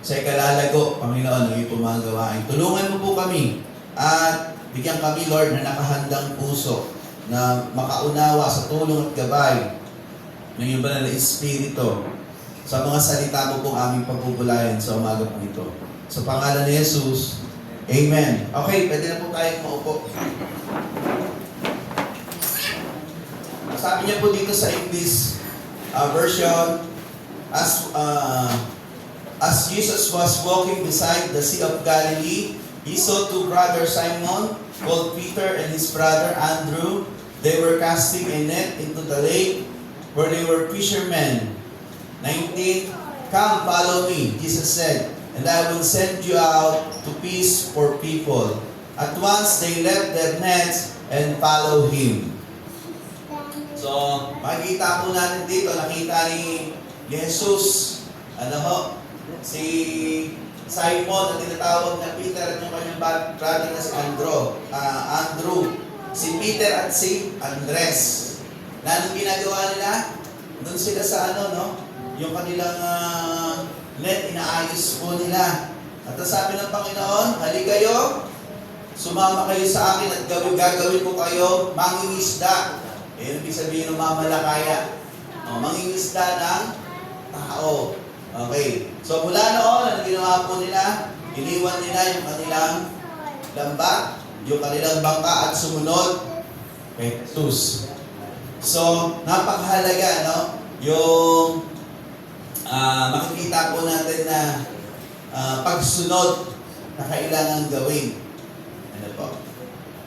sa ikalalago, Panginoon, ng iyong pumagawain. Tulungan mo po kami at bigyan kami, Lord, na nakahandang puso na makaunawa sa tulong at gabay ng iyong banal na Espiritu sa mga salita mo pong aming pagbubulayan sa umaga po ito. Sa pangalan ni Jesus, Amen. Okay, pwede na po tayong maupo. Sabi niya po dito sa English version, as Jesus was walking beside the Sea of Galilee, he saw two brothers, Simon, called Peter, and his brother Andrew. They were casting a net into the lake, where they were fishermen. 19, come, follow me, Jesus said, and I will send you out to fish for people. At once they left their nets and followed him. So, makikita po natin dito, nakita ni Jesus, si Simon na tinatawag na Peter at yung kanyang brother na si Andrew. Si Peter at si Andres. Na anong ginagawa nila? Doon sila sa yung kanilang net, inaayos po nila. At sabi ng Panginoon, hali kayo, sumama kayo sa akin at gagawin ko kayo mangingisda. Ibig sabihin ng mamalakaya. Mangingisda ng tao. Okay. So mula noon, ang ginawa po nila, iniwan nila yung kanilang lambat, yung kanilang bangka at sumunod kay Jesus. So, napakahalaga, yung makikita po natin na pagsunod na kailangan gawin. Ano po?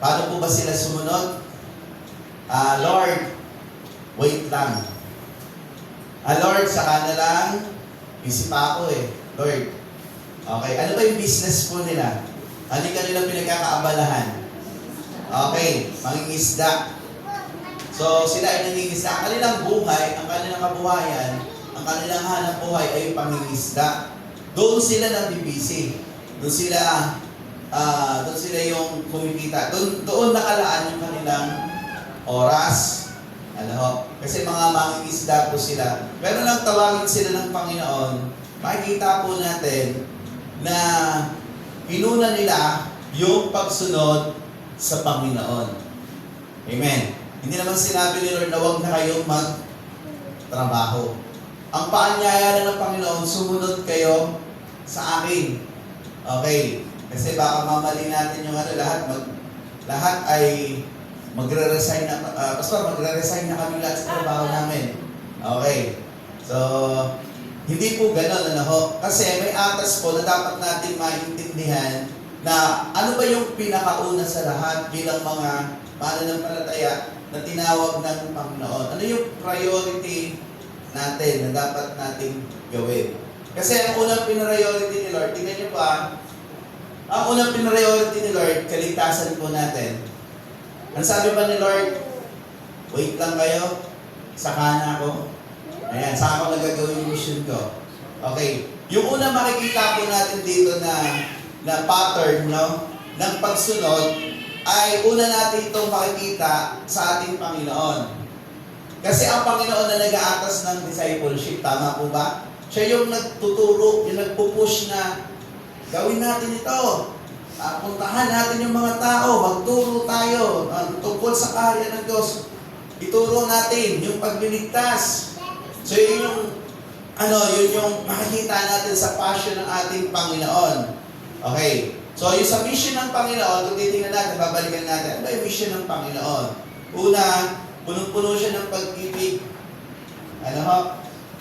Paano po ba sila sumunod? Lord, wait lang. Lord, saka na lang, busy pa ako Lord. Okay, ano ba yung business po nila? Ano yung kanilang pinagkakaabalahan? Okay, mangingisda. So, sila ay nangingisda. Ang kanilang buhay, ang kanilang kabuhayan, ang kanilang hanap buhay ay pangingisda. Doon sila nabibisi. Doon sila yung kumikita. Doon nakalaan yung kanilang oras. Kasi mga mangingisda po sila. Pero nang tawagin sila ng Panginoon, makikita po natin na inuna nila yung pagsunod sa Panginoon. Amen. Hindi naman sinabi ni Lord na huwag na kayong magtrabaho. Ang paanyaya ng Panginoon, sumunod kayo sa akin. Okay. Kasi baka mamali natin yung lahat ay magre-resign na, Pastor, magre-resign na kami lahat sa trabaho namin. Okay. So, hindi po gano'n, Kasi may atas po na dapat natin maintindihan na ano ba yung pinakauna sa lahat bilang mga mananampalataya na tinawag ng Panginoon. Ano yung priority natin na dapat nating gawin? Kasi ang unang priority ni Lord, tingnan niyo pa, ang unang priority ni Lord, kaligtasan po natin. Ang sabi ba ni Lord, wait lang kayo, saka na ako. Ayan, saka ako nagagawin yung mission ko. Okay. Yung unang makikita po natin dito na pattern, ng pagsunod, ay una natin itong makikita sa ating Panginoon. Kasi ang Panginoon na nag-aatas ng discipleship, tama po ba? Siya yung nagtuturo, yung nagpupush na gawin natin ito. Puntahan natin yung mga tao, magturo tayo tungkol sa kaharian ng Diyos. Ituro natin yung pagliligtas. So yun yung makikita natin sa passion ng ating Panginoon. Okay. So yung sa mission ng Panginoon, kung titingnan natin, babalikan natin, ano yung mission ng Panginoon? Una, punong-puno siya ng pag-ibig.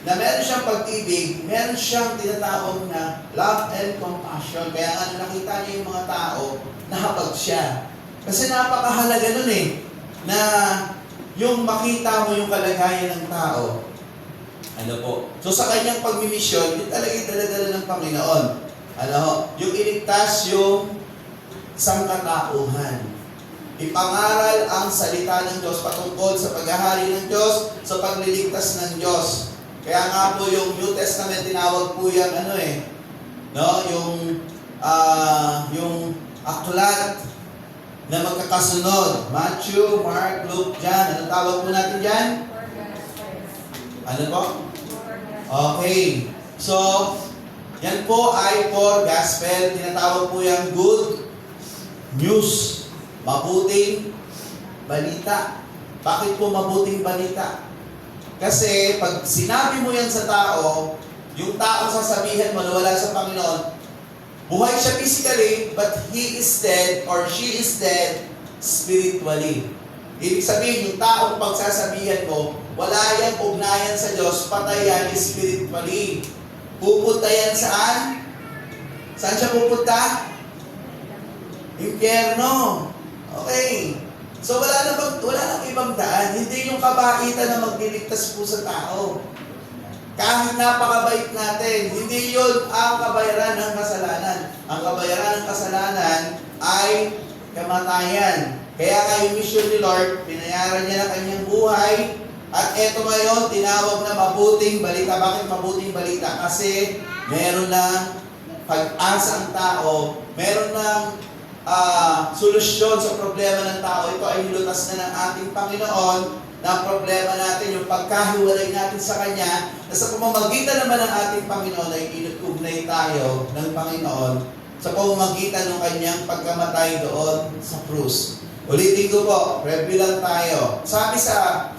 Na meron siyang pag-ibig, meron siyang tinatawag na love and compassion. Kaya nakita niyo yung mga tao, nakapag siya. Kasi napakahalaga nun na yung makita mo yung kalagayan ng tao, Ano po? So sa kanyang pagmimisyon, yun talaga yung dala-dala ng Panginoon. Ano ho? Yung iligtas yung sangkatauhan. Ipangaral ang salita ng Diyos patungkol sa paghahari ng Diyos, sa pagliligtas ng Diyos. Kaya nga po yung New Testament tinawag po yan no, yung aklat na magkakasunod. Matthew, Mark, Luke, John. Ano tawag po natin dyan? Ano po? Okay. So, yan po ay for gospel. Tinatawag po yung good news. Mabuting balita. Bakit po mabuting balita? Kasi pag sinabi mo yan sa tao, yung tao sasabihin mo na wala sa Panginoon, buhay siya physically, but he is dead or she is dead spiritually. Ibig sabihin, yung taong pagsasabihan mo, wala yan ugnayan sa Diyos, patay yan spiritually. Pupunta yan saan? Saan siya pupunta? Impyerno. Okay. So wala nang ibang daan. Hindi yung kabaitan na magliligtas po sa tao. Kahit napakabait natin, hindi yun ang kabayaran ng kasalanan. Ang kabayaran ng kasalanan ay kamatayan. Kaya nga yung mission ni Lord, pinayaran niya na kanyang buhay. At eto ngayon, tinawag na mabuting balita. Bakit mabuting balita? Kasi meron ng pag-asa ang tao, meron ng solusyon sa problema ng tao. Ito ay nilutas na ng ating Panginoon na ang problema natin, yung pagkahiwalay natin sa Kanya, na sa pamamagitan naman ng ating Panginoon ay inutugnay tayo ng Panginoon sa pamamagitan ng Kanyang pagkamatay doon sa krus. Ulitin ko po, review lang tayo. Sabi sa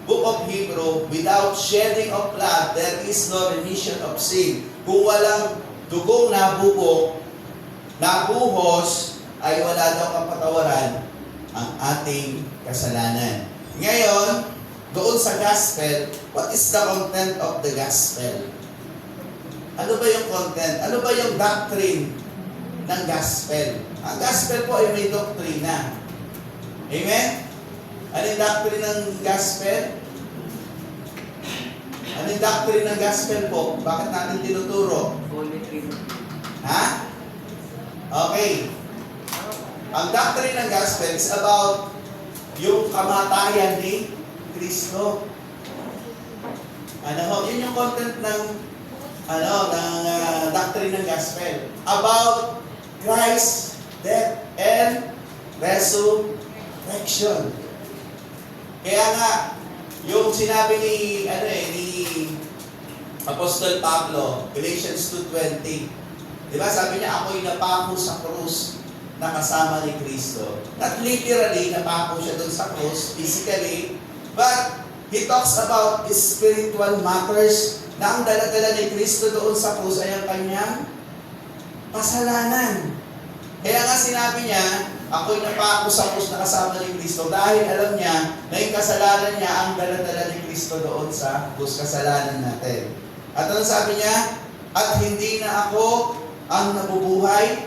Book of Hebrew, without shedding of blood, there is no remission of sin. Kung walang dugong nabuhos, ay wala daw kapatawaran ang ating kasalanan. Ngayon, doon sa gospel, what is the content of the gospel? Ano ba yung content? Ano ba yung doctrine ng gospel? Ang gospel po ay may doktrina. Amen? Ano yung doctrine ng gospel? Ano yung doctrine ng gospel po? Bakit natin tinuturo? Ha? Okay. Ang doctrine ng gospel is about yung kamatayan ni Kristo. Yun yung content ng doctrine ng gospel. About Christ's death and resurrection. Kaya nga, yung sinabi ni Apostol Pablo, Galatians 2:20, di ba sabi niya, ako'y napako sa krus na kasama ni Kristo. Not literally, napako siya doon sa krus, physically, but he talks about spiritual matters na ang dala-dala ni Kristo doon sa krus ay ang kanyang kasalanan. Kaya nga sinabi niya, ako'y napako sa krus na kasama ni Kristo dahil alam niya na yung kasalanan niya ang dala-dala ni Kristo doon sa krus, kasalanan natin. At ano sabi niya? At hindi na ako ang nabubuhay,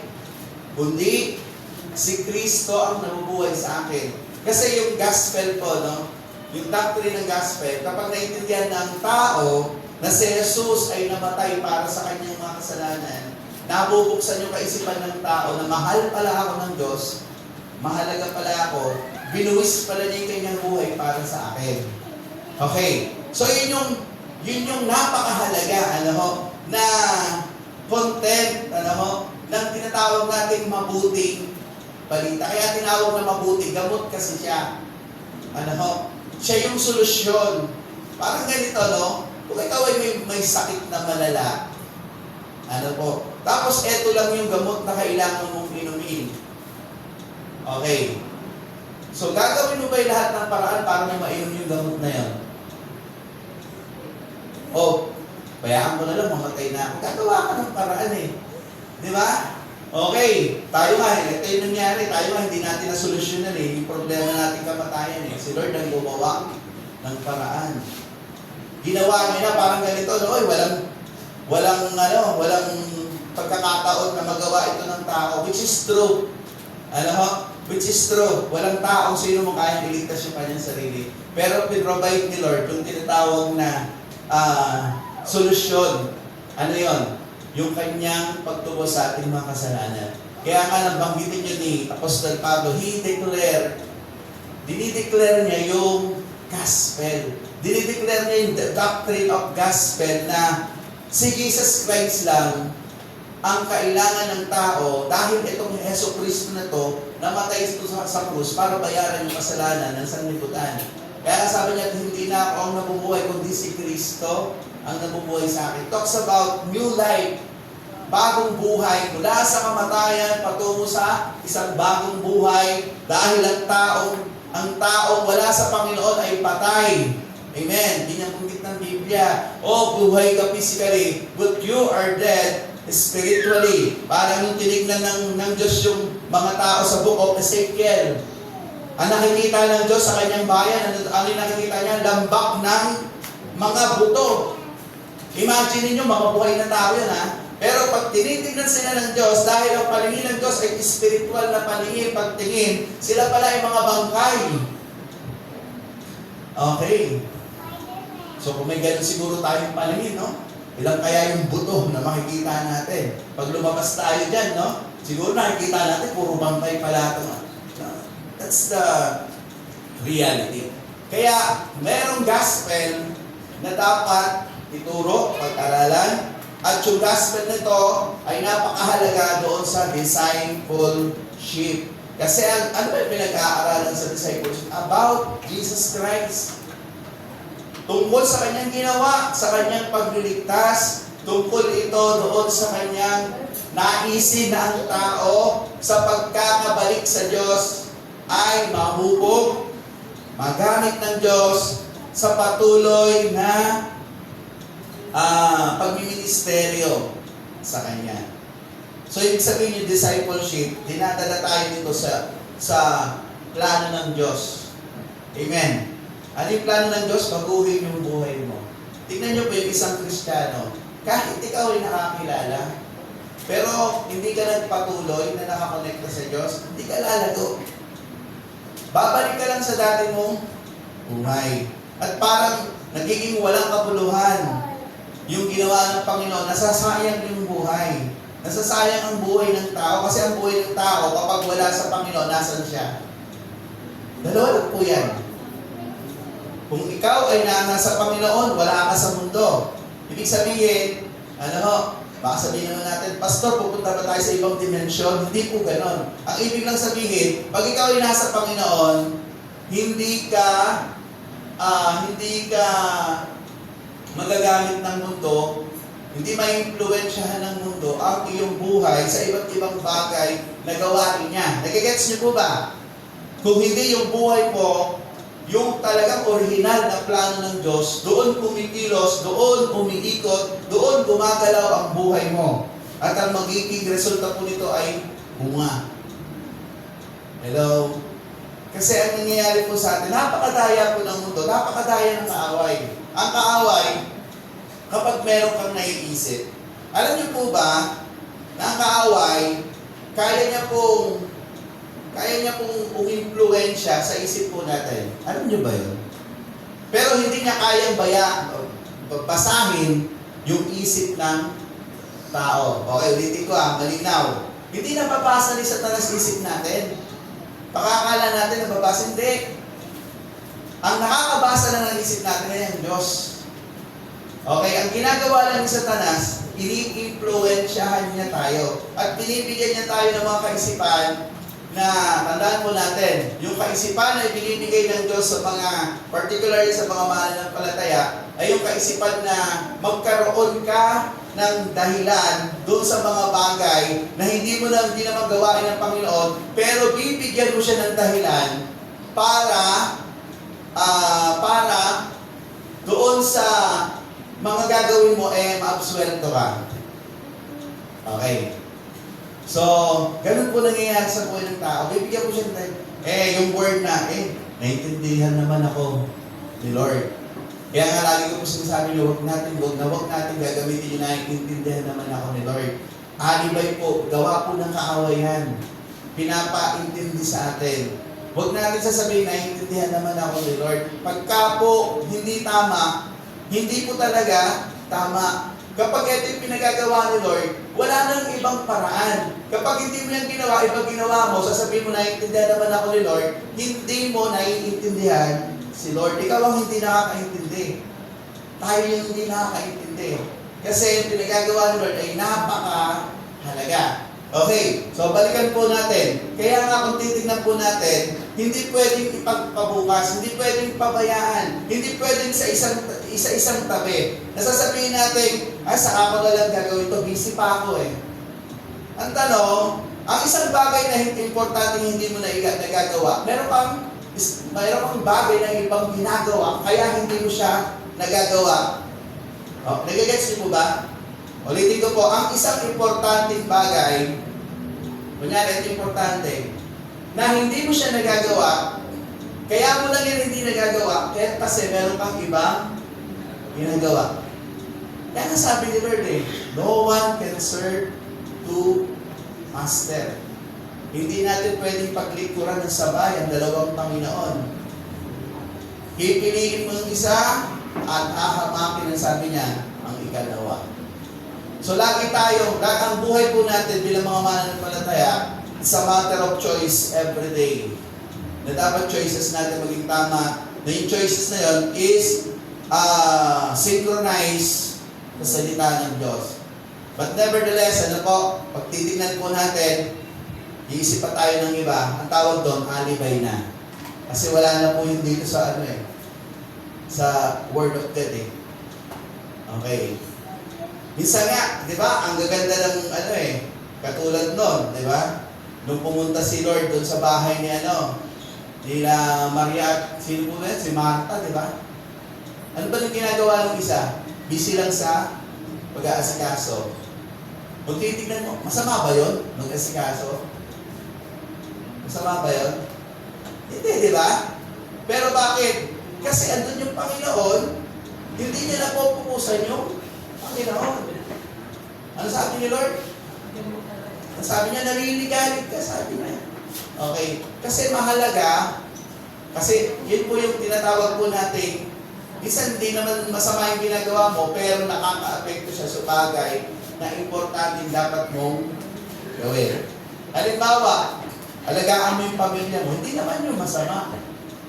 kundi si Kristo ang nabubuhay sa akin. Kasi yung gospel po, yung doctrine ng gospel, kapag naintindihan ng tao na si Jesus ay namatay para sa kanyang mga kasalanan, nabubuksan yung kaisipan ng tao na mahal pala ako ng Diyos, mahalaga pala ako, binuwis pala niya yung kanyang buhay para sa akin. Okay. So yun yung napakahalaga, na content, ng tinatawag natin mabuting balita. Kaya tinawag na mabuti, gamot kasi siya. Siya yung solusyon. Parang ganito, kung ikaw ay may sakit na malala, tapos eto lang yung gamot na kailangan mong inumin. Okay. So, gagawin mo ba yung lahat ng paraan para mo mainom yung gamot na yan? Bayaan mo na lang, mamatay na ako. Gagawa ka ng paraan Di ba? Okay, tayo nga, ito yung nangyari, tayo nga, hindi natin nasolusyonan yung problema natin kamatayan Si Lord ang gumawa ng paraan. Ginawa niya na parang ganito, walang pagkakataon na magawa ito ng tao, which is true. Which is true. Walang taong sino mo kayang iligtas yung kanyang sarili. Pero pinrovide ni Lord yung tinatawag na solusyon. Ano yon? Yung kanyang pagtubos sa ating mga kasalanan. Kaya nga nabanggitin niyo ni Apostol Pablo, dinideclare niya yung gospel. Dinideclare niya yung doctrine of gospel na si Jesus Christ lang ang kailangan ng tao dahil itong Heso Kristo na to namatay ito sa krus para bayaran yung kasalanan ng sanlibutan. Kaya sabi niya, hindi na ako ang nabubuhay kundi si Kristo ang nabubuhay sa akin. Talks about new life, bagong buhay, mula sa kamatayan patungo sa isang bagong buhay dahil ang taong wala sa Panginoon ay patay. Amen. Binanggit ng Biblia, buhay ka physically, but you are dead spiritually. Parang yung tinignan ng Diyos yung mga tao sa book of Ezekiel. Ang nakikita ng Diyos sa kanyang bayan, ano yung nakikita niya? Lambak ng mga buto. Imagine niyo, mapabuhay na tao yan, ha? Pero pag tinitignan sila ng Diyos, dahil ang paningin ng Diyos ay spiritual na paningin, pagtingin, sila pala ay mga bangkay. Okay. So kung may ganun siguro tayong paningin, no? Ilang kaya yung buto na makikita natin? Pag lumabas tayo dyan, no? Siguro nakikita natin, puro bangkay pala ito. That's the reality. Kaya, merong gospel na dapat ituro, pag-aralan, at yung gospel nito ay napakahalaga doon sa discipleship. Kasi ano ba yung pinag-aaralan sa discipleship? About Jesus Christ. Tungkol sa kanyang ginawa, sa kanyang pagliligtas, tungkol ito doon sa kanyang naisin na ang tao sa pagkakabalik sa Diyos ay mahubog, magamit ng Diyos sa patuloy na pagmiministeryo sa Kanya. So, ibig sabihin yung discipleship, dinadala tayo dito sa plano ng Diyos. Amen. Ano yung plano ng Diyos? Baguhin yung buhay mo. Tignan nyo po yung isang Kristiyano. Kahit ikaw ay nakakilala, pero hindi ka nagpatuloy na nakakonekta sa Diyos, hindi ka lalago. Babalik ka lang sa dati mong buhay. At parang nagiging walang kabuluhan yung ginawa ng Panginoon. Nasasayang yung buhay. Nasasayang ang buhay ng tao. Kasi ang buhay ng tao, kapag wala sa Panginoon, nasan siya? Dalawa lang po yan. Kung ikaw ay nasa Panginoon, wala ka sa mundo. Ibig sabihin, baka sabihin naman natin, Pastor, pupunta ba tayo sa ibang dimensyon? Hindi po ganon. Ang ibig lang sabihin, pag ikaw ay nasa Panginoon, hindi ka magagamit ng mundo, hindi ma-impluwensyahan ng mundo ang iyong buhay sa iba't ibang bagay na gawain niya. Nagigets niyo po ba? Kung hindi yung buhay mo, yung talagang original na plano ng Diyos, doon kumikilos, doon umiikot, doon gumagalaw ang buhay mo. At ang magiging resulta po nito ay bunga. Hello? Kasi ang nangyayari po sa atin, napakadaya po ng mundo, napakadaya ng kaaway. Ang kaaway, kapag meron kang naiisip, alam niyo po ba, na ang kaaway, kaya niya pong umimpluwensya sa isip po natin. Alam niyo ba yun? Pero hindi niya kayang basahin yung isip ng tao. Okay, ulitin ko malinaw. Hindi nababasa ni Satanas isip natin. Pakakala natin nababasa, hindi. Ang nakakabasa lang ng isip natin ay ang Diyos. Okay, ang ginagawa lang ni Satanas, ini-influensyahan niya tayo. At binibigyan niya tayo ng mga kaisipan na, tandaan mo natin, yung kaisipan na ibinibigay ng Diyos sa mga, particularly sa mga mananampalataya, ay yung kaisipan na magkaroon ka ng dahilan doon sa mga bagay na hindi naman gawain ng Panginoon, pero bibigyan mo siya ng dahilan para doon sa mga gagawin mo, maabsuelto ka. Okay. So, ganun po nangyayari sa buhay ng tao. Bibigyan ko siya ng yung word na, naiintindihan naman ako ni Lord. Kaya nga lagi ko po sinasabi niyo, huwag natin gagamitin yung naiintindihan naman ako ni Lord. Alibay po, gawa po ng kaawayan. pinapaintindi sa atin. Huwag natin sasabihin, naiintindihan naman ako ni Lord. Pagka po hindi tama, hindi po talaga tama. Kapag ito yung pinagagawa ni Lord, wala nang ibang paraan. Kapag hindi mo yan ginawa, ibang ginawa mo, sasabihin mo, naiintindihan naman ako ni Lord, hindi mo naiintindihan si Lord. Ikaw ang hindi nakakaintindi. Tayo yung hindi nakakaintindi. Kasi yung pinagagawa ni Lord ay napakahalaga. Okay, so balikan po natin. Kaya nga kung titignan po natin, hindi pwedeng ipagpabukas, hindi pwedeng pabayaan, hindi pwedeng sa isang tabi. Nasasabihin natin, saka ko na lang gagawin ito, busy pa ako eh. Ang tanong, ang isang bagay na importante hindi mo na nagagawa, meron kang bagay na ibang ginagawa, kaya hindi mo siya nagagawa. Oh, nagagets niyo po ba? Ulitin ko po, ang isang importanteng bagay, kunyari, ito importante, na hindi mo siya nagagawa, kaya mo lang yun hindi nagagawa, kaya kasi meron kang ibang ginagawa. Kaya nga sabi ni Lord no one can serve two master. Hindi natin pwedeng paglikuran ng sabay ang dalawang Panginoon. Pipiliin mo yung isa at hahamakin ang sabi niya, ang ikalawa. So lagi ang buhay po natin bilang mga mananampalataya, it's a matter of choice every day. Na dapat choices natin maging tama. Na yung choices na yun is synchronize sa salita ng Diyos. But nevertheless, pag titignan po natin, iisip pa tayo ng iba, ang tawag doon, alibay na. Kasi wala na po yun dito sa sa Word of God eh. Okay. Minsan nga, di ba, ang gaganda ng katulad nun, di ba? Nung pumunta si Lord doon sa bahay ni nila Maria, sino po ba yan? Si Martha, di ba? Ano ba yung ginagawa ng isa? Busy lang sa pag-aasikaso. Kung titignan mo, masama ba yun? Mag-asikaso? Masama ba yun? Hindi, di ba? Pero bakit? Kasi andun yung Panginoon, hindi niya napupukusan yung Panginoon. Ano sabi ni Lord? Ang sabi niya, nariligalig ka, sabi niya. Okay. Kasi mahalaga, kasi yun po yung tinatawag po natin, minsan hindi naman masama yung ginagawa mo, pero nakaka-apekto siya sa bagay na importante dapat mong gawin. Halimbawa, alagaan mo yung pamilya mo, hindi naman yung masama.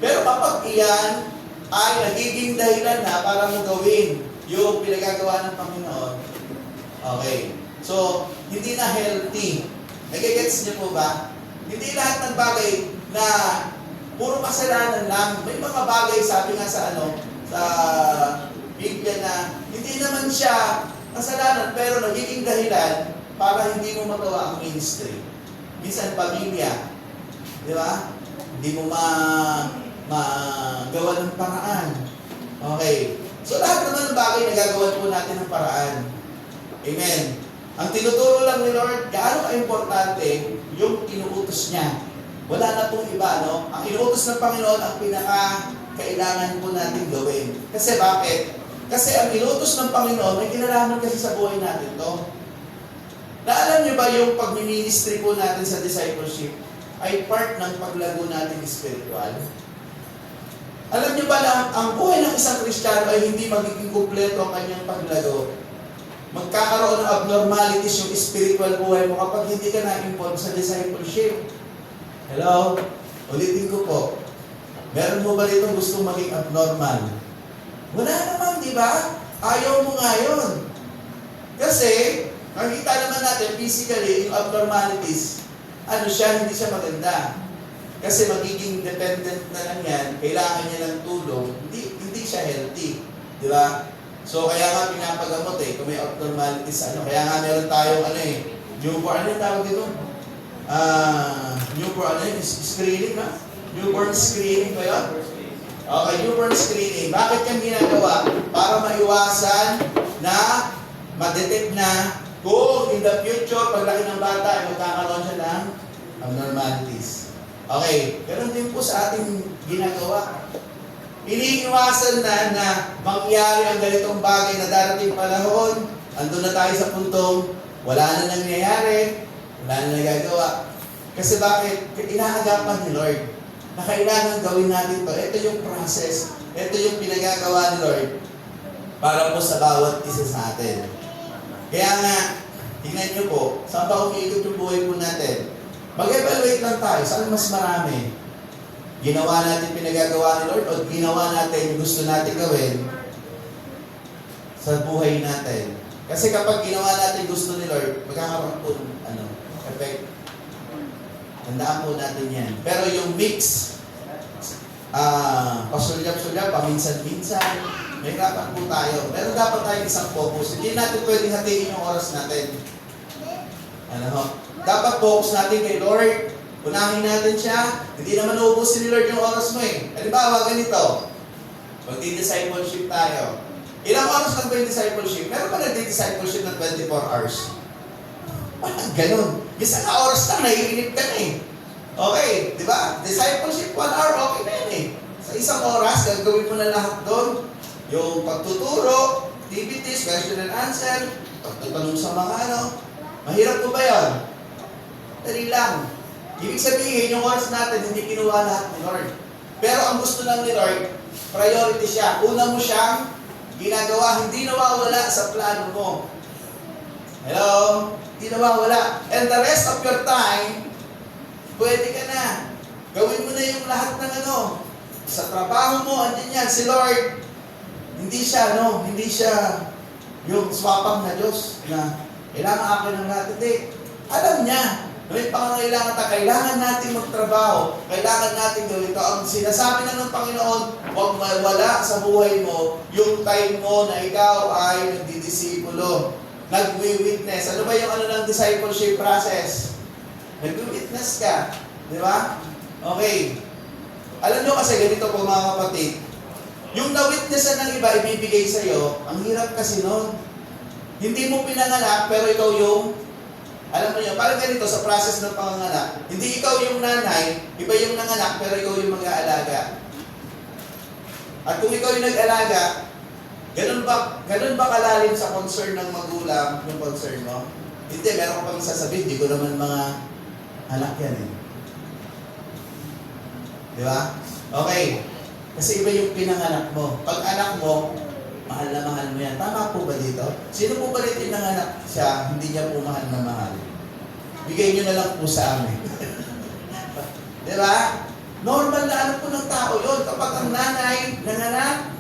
Pero kapag iyan ay nagiging dahilan na para mo gawin yung pinagagawa ng Panginoon, okay. So, hindi na healthy. Nagigets niyo po ba? Hindi lahat ng bagay na puro kasalanan lang. May mga bagay, sabi nga sa Biblia na hindi naman siya kasalanan pero nagiging dahilan para hindi mo magawa ang ministry. Minsan pamilya, di ba? Hindi mo magawa ng paraan. Okay. So lahat naman ng bagay nagagawa po natin ng paraan. Amen. Ang tinuturo lang ni Lord, gaano ka-importante yung inuutos niya. Wala na pong iba, no? Ang inuutos ng Panginoon ang pinaka-kailangan po natin gawin. Kasi bakit? Kasi ang inuutos ng Panginoon, may kinalaman kasi sa buhay natin to. Naalam niyo ba yung pag-ministry po natin sa discipleship ay part ng paglago natin spiritual? Alam niyo ba lang, ang buhay ng isang Kristiyano ay hindi magiging kumpleto ang kanyang paglago. Magkakaroon ng abnormalities yung spiritual buhay mo kapag hindi ka na-involve sa discipleship. Hello? Ulitin ko po. Meron mo ba dito gusto maging abnormal? Wala naman, di ba? Ayaw mo nga yun. Kasi, nakikita naman natin physically yung abnormalities. Hindi siya maganda. Kasi magiging dependent na lang yan, kailangan niya ng tulong, hindi siya healthy. Di ba? So, kaya nga pinapagamot kung may abnormalities, kaya nga meron tayong newborn, yung tawag dito? Newborn, screening, ha? Newborn screening ba yun? Okay, newborn screening. Bakit yan ginagawa? Para maiwasan na ma-detect na kung in the future, paglaki ng bata, ay magkakaroon siya ng abnormalities. Okay, ganun din po sa ating ginagawa. Iniiwasan na mangyari ang ganitong bagay na darating panahon, andun na tayo sa puntong, wala na nangyayari, wala na nagagawa. Kasi bakit? Inaagapan ni Lord na kailangan gawin natin to. Ito yung process. Ito yung pinagagawa ni Lord para po sa bawat isa sa atin. Kaya nga, tingnan nyo po, saan pa umiikot yung buhay po natin? Mag-evaluate lang tayo. Saan mas marami? Ginawa natin pinagagawa ni Lord o ginawa natin yung gusto natin gawin sa buhay natin? Kasi kapag ginawa natin gusto ni Lord, magkakaroon po ng effect. Tandaan po natin yan. Pero yung mix, pasulyap-sulyap, paminsan-minsan, may hirapan po tayo. Pero dapat tayo isang focus. Hindi natin pwedeng hatiin yung oras natin. Dapat focus natin kay Lord. Unahin natin siya. Hindi naman uubusin ni Lord yung oras mo eh. Halimbawa, ganito. Magdi-discipleship tayo. Ilang oras lang ba yung discipleship? Meron ba nagdi-discipleship ng 24 hours? Parang ganun. Isang oras lang, naiinip ka na eh. Okay, di ba? Discipleship, 1 hour, okay na yan eh. Sa isang oras, gagawin mo na lahat doon. Yung pagtuturo, activities, question and answer, pagtatanong sa mga Mahirap po ba yun? Dali lang. Ibig sabihin, yung oras natin, hindi kinuha lahat ni Lord. Pero ang gusto lang ni Lord, priority siya. Una mo siyang ginagawa, hindi nawawala sa plano mo. Hello? Hindi nawawala. And the rest of your time, pwede ka na. Gawin mo na yung lahat ng sa trabaho mo, andyan yan. Si Lord, hindi siya yung swapang na Diyos na kailangan akin ng lahat. Hindi. Alam niya, may pangangailangan kailangan natin magtrabaho, kailangan natin gawin ito. Ang sinasabi na ng Panginoon, huwag mawala sa buhay mo yung time mo na ikaw ay nagdidisipulo, nagwi-witness. Ano ba yung ng discipleship process? Nagwi-witness ka. Di ba? Okay. Alam nyo kasi ganito po mga kapatid, yung na-witnessan ng iba ibibigay sa'yo, ang hirap kasi nun. Hindi mo pinanganak, pero ikaw yung alam mo yun, parang ganito sa process ng panganganak. Hindi ikaw yung nanay, iba yung nanganak, pero ikaw yung mag-aalaga. At kung ikaw yung nag-alaga, ganun ba kalalim sa concern ng magulang yung concern mo? Hindi, meron ko pang sasabihin, di ko naman mga anak yan eh. Di ba? Okay. Kasi iba yung pinanganak mo. Pag anak mo, mahal na mahal mo yan. Tama po ba dito? Sino po ba dito yung nanganak siya, hindi niya po mahal na mahal? Bigay niyo na lang po sa amin. Di ba? Normal na po ng tao yun. Kapag ang nanay, nanganak,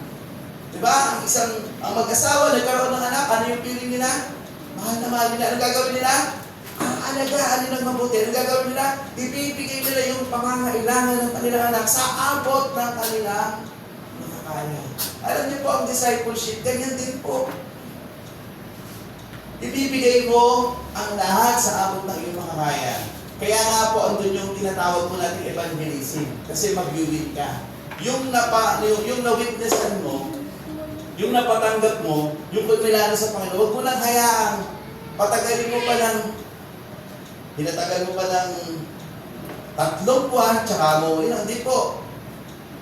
di ba? Ang mag-asawa, nagkaroon ng anak, ano yung feeling nila? Mahal na mahal nila. Ano gagawin nila? Ang alagaan nilang mabuti. Ano gagawin nila? Ibibigay nila yung pangangailangan ng kanilang anak sa abot ng kanilang makakaya. Alam niyo po, ang discipleship, ganyan din po. Ibibigay mo ang lahat sa abot ng iyong makakaya. Kaya nga po, andun yung tinatawag po natin evangelism. Kasi mag-win ka. Yung na-witnessan mo, yung napatanggap mo, yung kumilala sa Panginoon, huwag mo lang hayaan. Patagalin mo pa ng, hinatagal mo pa ng 3 buwan, tsaka mo, hindi po.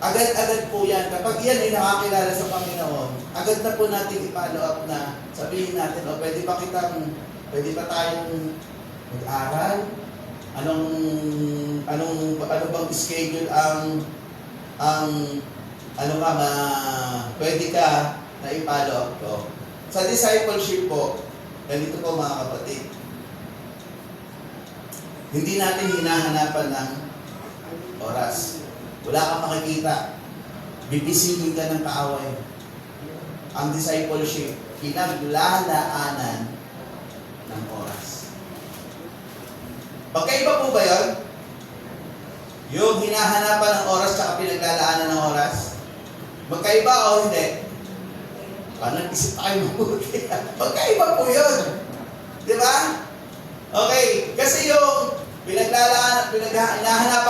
Agad-agad po yan. Kapag yan ay nakakilala sa Panginoon, agad na po natin i-follow up na sabihin natin, pwede ba tayong mag-aral? Ano bang schedule pwede ka na i-follow up ko? Sa discipleship po, ganito po mga kapatid. Hindi natin hinahanapan ng oras. Wala kang makikita. Bibisigin ka ng kaaway. Ang discipleship, pinaglalaanan ng oras. Magkaiba po ba yun? Yung hinahanapan ng oras tsaka pinaglalaanan ng oras? Magkaiba o hindi? Paano nag-isip tayo mabuti? Magkaiba po yun. Di ba? Okay. Kasi yung pinaglalaanan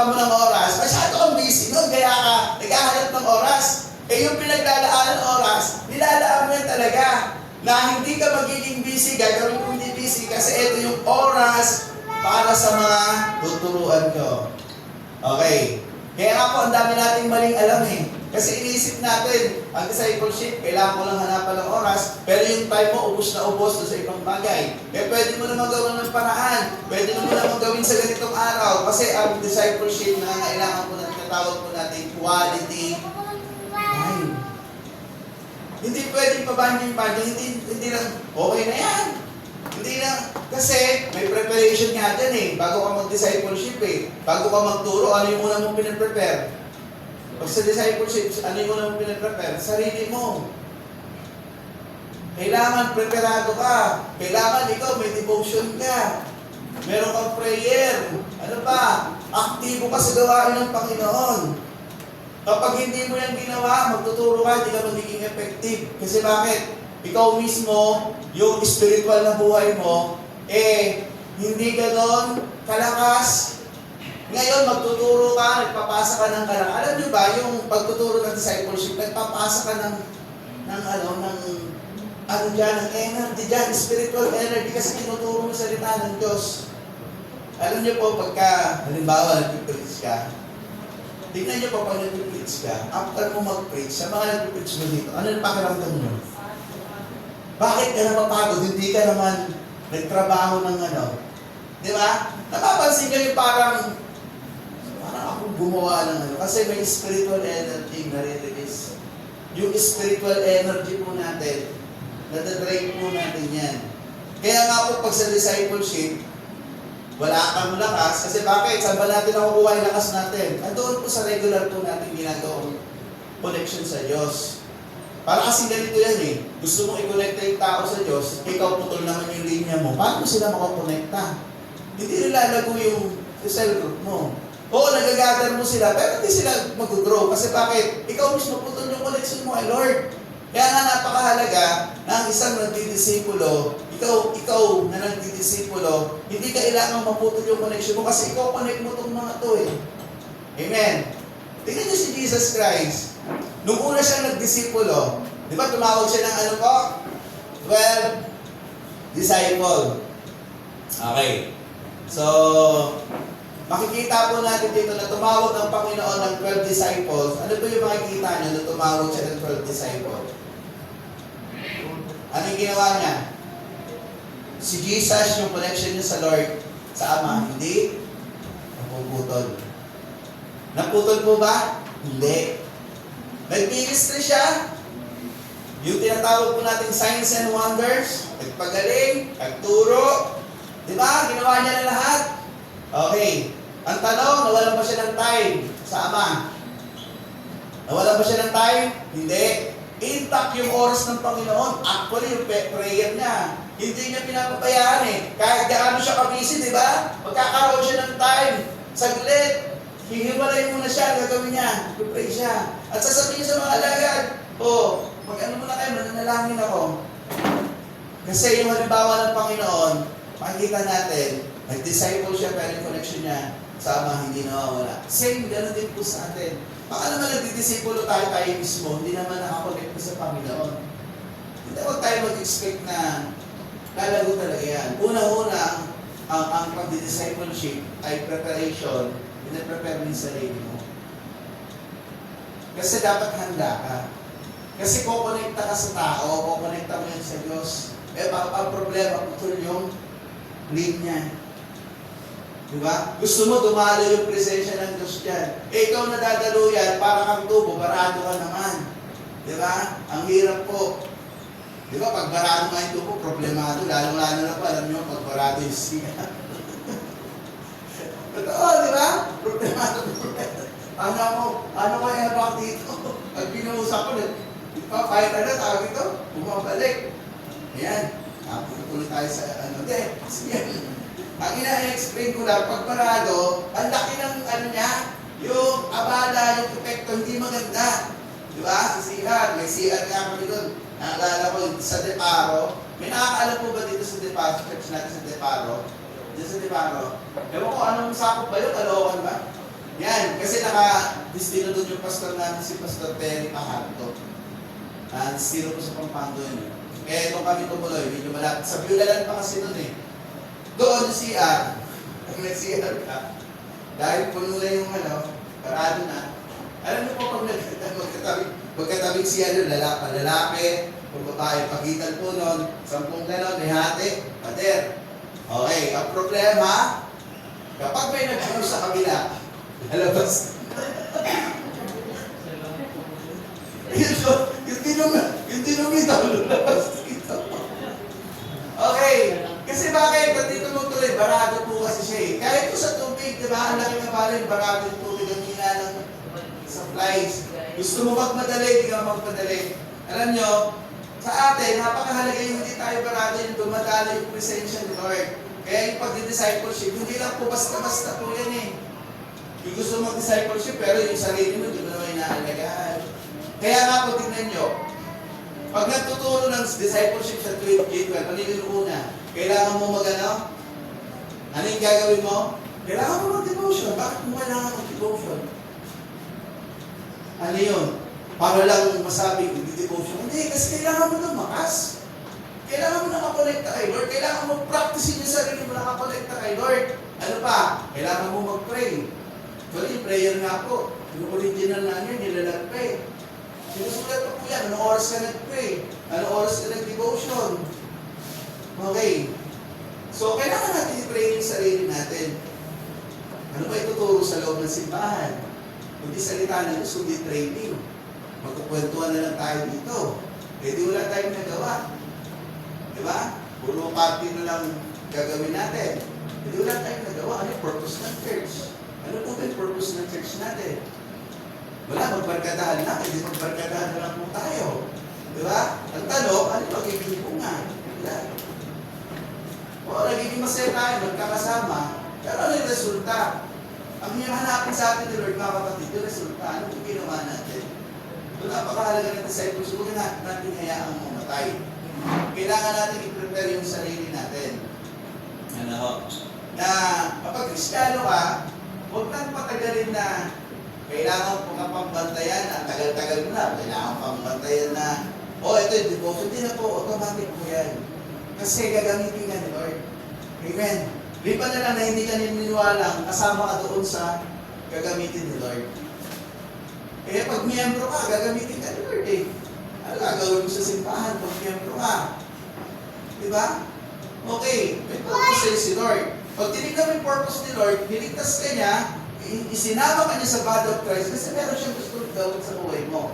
mo ng oras, masyado kang busy nun, kaya ka naghahanap ng oras. Yung pinaglalaanan ng oras, nilalaan mo yan talaga na hindi ka magiging busy, gagawin mo hindi busy kasi ito yung oras para sa mga tuturuan ko. Okay. Kaya nga po, ang dami nating maling alam eh. Kasi iniisip natin, ang discipleship, kailangan mo lang hanapan ng oras, pero yung time mo, ubos na ubos sa ibang bagay. Eh, pwede mo naman gawin ng paraan. Pwede mo naman gawin sa ganitong araw. Kasi ang discipleship, nangangailangan po na tinatawag po natin quality time. Hindi pwedeng pabahan yung bagay. Hindi lang, okay na yan. Hindi lang, kasi may preparation nga dyan eh. Bago ka mag-discipleship eh. Bago ka magturo, ano yung una mong pinaprepare? Pag sa discipleship, ano yung una mong pinaprepare? Sarili mo. Kailangan preparado ka. Kailangan ikaw may devotion ka. Meron kang prayer. Ano ba? Aktibo ka sa gawain ng Panginoon. Kapag hindi mo yan ginawa, magtuturo ka, hindi ka magiging effective. Kasi bakit? Ikaw mismo, yung spiritual na buhay mo, hindi ganon kalakas. Ngayon, magtuturo ka, nagpapasa ka ng kalakas. Alam niyo ba, yung pagtuturo ng discipleship, nagpapasa ka ng energy dyan, spiritual energy, kasi tinuturo mo salita ng Diyos. Alam niyo po, pagka, halimbawa, nag-preach ka, tingnan niyo po pag nag-preach ka, after mo mag-preach, sa mga nag-preach mo dito, ano yung pakiramdam mo? Bakit ka napapagod? Hindi ka naman nagtrabaho ng di ba? Napapansin kayo parang akong gumawa ng kasi may spiritual energy na release. Yung spiritual energy po natin, nadadrain po natin yan. Kaya nga po pag sa discipleship, wala kang lakas. Kasi bakit? Saan ba natin nakukuha yung lakas natin? Andoon po sa regular po natin ginagawang connection sa Diyos. Para kasi ganito yan eh. Gusto mong i-connecta yung tao sa Diyos, ikaw putol naman yung linya mo. Paano sila makakonekta? Hindi nilalago yung cell group mo. Oo, nagagather mo sila, pero hindi sila mag-grow. Kasi bakit? Ikaw mismo putol yung connection mo kay Lord. Kaya nga napakahalaga na ang isang nagdidisipulo, ikaw na nagdidisipulo, hindi kailangan maputol yung connection mo kasi ikaw connect mo itong mga to eh. Amen. Tingnan niyo si Jesus Christ. Nung una siya nagdisipulo, di ba tumawag siya ng 12 disciple. Okay. So, makikita po natin dito na tumawag ng Panginoon ng 12 disciples. Ano po yung makikita niyo na tumawag siya ng 12 disciples? Ano yung ginawa niya? Si Jesus, yung connection niya sa Lord, sa Ama, hindi napuputol. Naputol po ba? Hindi. Nag-ministry siya. Yung tinatawag po natin signs and wonders, nagpagaling, nagturo. Di ba? Ginawa niya na lahat. Okay. Ang tanong, nawalan ba siya ng time sa Ama? Nawalan ba siya ng time? Hindi. Intact yung oras ng Panginoon. Actually, yung prayer niya, hindi niya pinapabayaan eh. Kahit gaano siya kabisi, di ba? Magkakaroon siya ng time. Saglit. Hihiwalay muna siya, gagawin niya. Pipray siya. At sasabihin sa mga alagad, mag-ano muna kayo, mananalangin ako. Kasi yung halimbawa ng Panginoon, makikita natin, nag-disciple siya pero yung connection niya sa Ama hindi nawawala. Same, gano'n din po sa atin. Baka naman nagdidisipulo tayo mismo, hindi naman nakakonect sa Panginoon. Hindi huwag tayo mag-expect na lalago talaga yan. Una-una, ang pag-discipleship ay preparation, pinaprepare mo yung sarili mo. Kasi dapat handa ka. Kasi kukonekta ka sa tao, kukonekta mo yan sa Diyos. Ang problema, putol yung linya. Diba? Gusto mo dumalo yung presensya ng Diyos dyan. Ikaw nadadalo yan, para kang tubo, barado ka naman. Diba? Ang hirap po. Diba? Pag barado nga yung tubo, problemado. Lalo-lalo na po, alam nyo, pag barado yung siya. Totoo, diba? Problemado. Ano kaya ba dito? Pag pinuusap ko, kahit tawag ito, bumabalik. Ayan. Putuloy tayo sa sige. Ang ina-explain ko lang, pag parado, ang laki ng niya, yung abala, yung epekto, hindi maganda. Di ba? Si CR, may CR nga kami doon. Naalala ko sa Deparo. May nakakaalam po ba dito sa Deparo? Church natin sa Deparo. Dito sa Deparo. Ewan ko, anong sakop ba yun? Caloocan ba? Yan, kasi naka-destino doon yung pastor natin, si Pastor Terry Paharto. Destino ko sa Pampanga yun. Kaya kung kami tumuloy, medyo malapit. Sa Biolalan pa kasi doon eh. Doon si CR. Pag nag-CR ka, dahil puno na yung Barado na. Alam niyo po, pag magkatabi siya doon, lalaki, kung babae, pagitan po nun, 10 ganon, may hati, pader. Okay, ang problema, kapag may nagpuno sa kabila, lalabas. yung dinumi daw, lalabas dito. Okay, kasi bakit? Pag dito tumutuloy, barado po kasi siya eh. Kahit po sa tubig, di ba? Ang laki na pala yung barado yung tubig, ang hina ng supplies. Gusto mo magmadali, di ka magmadali. Alam nyo, sa atin, napakahalaga yung hindi tayo barado yung dumadala yung presensya ni Lord. Kaya yung pag-discipleship, hindi lang po basta-basta po yan eh. Yung gusto mag-discipleship, pero yung sarili mo, di mo naman inaalagaan. Kaya nga po, tingnan nyo, pag nagtuturo ng discipleship sa 12, ano yung una? Kailangan mo mag-ano? Ano yung gagawin mo? Kailangan mo mag-devotion. Bakit mo kailangan mag-devotion? Ano yun? Para lang masabi, devotion. Hindi, kasi kailangan mo lumakas. Kailangan mo nakakonekta kay Lord. Kailangan mo practicein yung sarili mo nakakonekta kay Lord. Ano pa? Kailangan mo mag-pray. Actually, prayer nga po. Yung original na yun, nilalagpray. Sinusulat pa po yan. Anong oras ka nag-pray? Anong oras ka nag-devotion? Okay. So, kailangan natin i-pray yung sarili natin. Ano ba ituturo sa loob ng simbahan? Kundi salita na Diyos, kundi training. Magkukwentuhan na lang tayo dito. Eh di wala tayong nagawa. Diba? Puro party na lang gagawin natin. Eh di wala tayong nagawa. Ano yung purpose ng church? Ano po ba yung purpose ng church natin? Wala, magbarkadahan lang. Hindi magbarkadahan na lang po tayo. Diba? Ang tanong, ano yung magiging bunga? Wala. O nagiging masaya tayo, magkakasama. Pero ano yung resulta? Ang hinahanapin sa atin ni Lord, mga kapatid, yung resulta, ano yung ginawa natin? Ito napakahalaga ng disciples, huwag natin hayaang mamatay. Kailangan natin i-prepare yung sarili natin. Ano? Na kapag Kristiyano ka, huwag nang patagalin na kailangan po kapang bantayan, ang tagal-tagal mo na, kailangan pang bantayan na, ito yung devotion, hindi na po, automatic po yan. Kasi gagamitin ka ni Lord. Amen. Di ba na lang na hindi ka niniwalang kasama ka doon sa gagamitin ni Lord. Kaya pag miyembro ka, gagamitin ka ni Lord eh. Ano gagawin mo sa simbahan pag miyembro ka? Di ba? Okay, may purpose sa'yo si Lord. Pag tinignan mo yung purpose ni Lord, niligtas ka niya, isinama ka niya sa body of Christ kasi meron siyang gusto gawin sa buhay mo.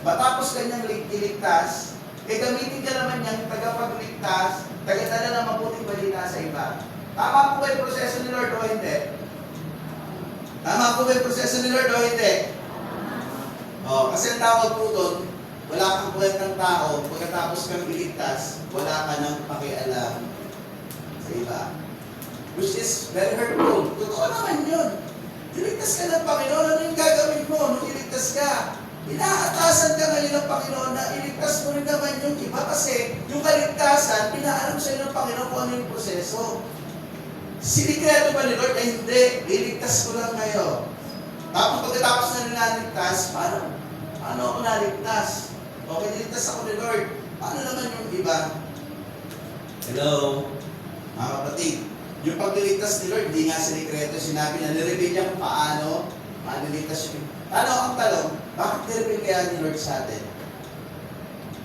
Matapos ka niyang iligtas, gamitin ka naman niyang tagapagligtas, tagadala ng mabuting balita sa iba. Tama po ba yung proseso ni Lord o hindi? Tama po ba yung proseso ni Lord o hindi? Kasi ang tawag po doon, wala kang buhay ng tao, pagkatapos kang iligtas, wala ka nang pakialam sa iba. Which is very hurtful. Totoo naman yun. Iligtas ka ng Panginoon, ano yung gagawin mo nung iligtas ka? Inaatasan ka ngayon ng Panginoon na iligtas mo rin naman yung iba kasi yung kaligtasan, pinaalam sa iyo ng Panginoon kung ano yung proseso. Sinikreto ba ni Lord? Ay hindi, iligtas ko lang ngayon. Tapos pagkatapos na nilaligtas, paano ako naligtas? Okay, niligtas ako ni Lord. Paano naman yung iba? Hello? Mga kapatid, yung pagliligtas ni Lord, hindi nga sinikreto, sinabi na nireveal niya kung paano maniligtas yung... Ano ang talong? Bakit nireveal kaya ni Lord sa atin?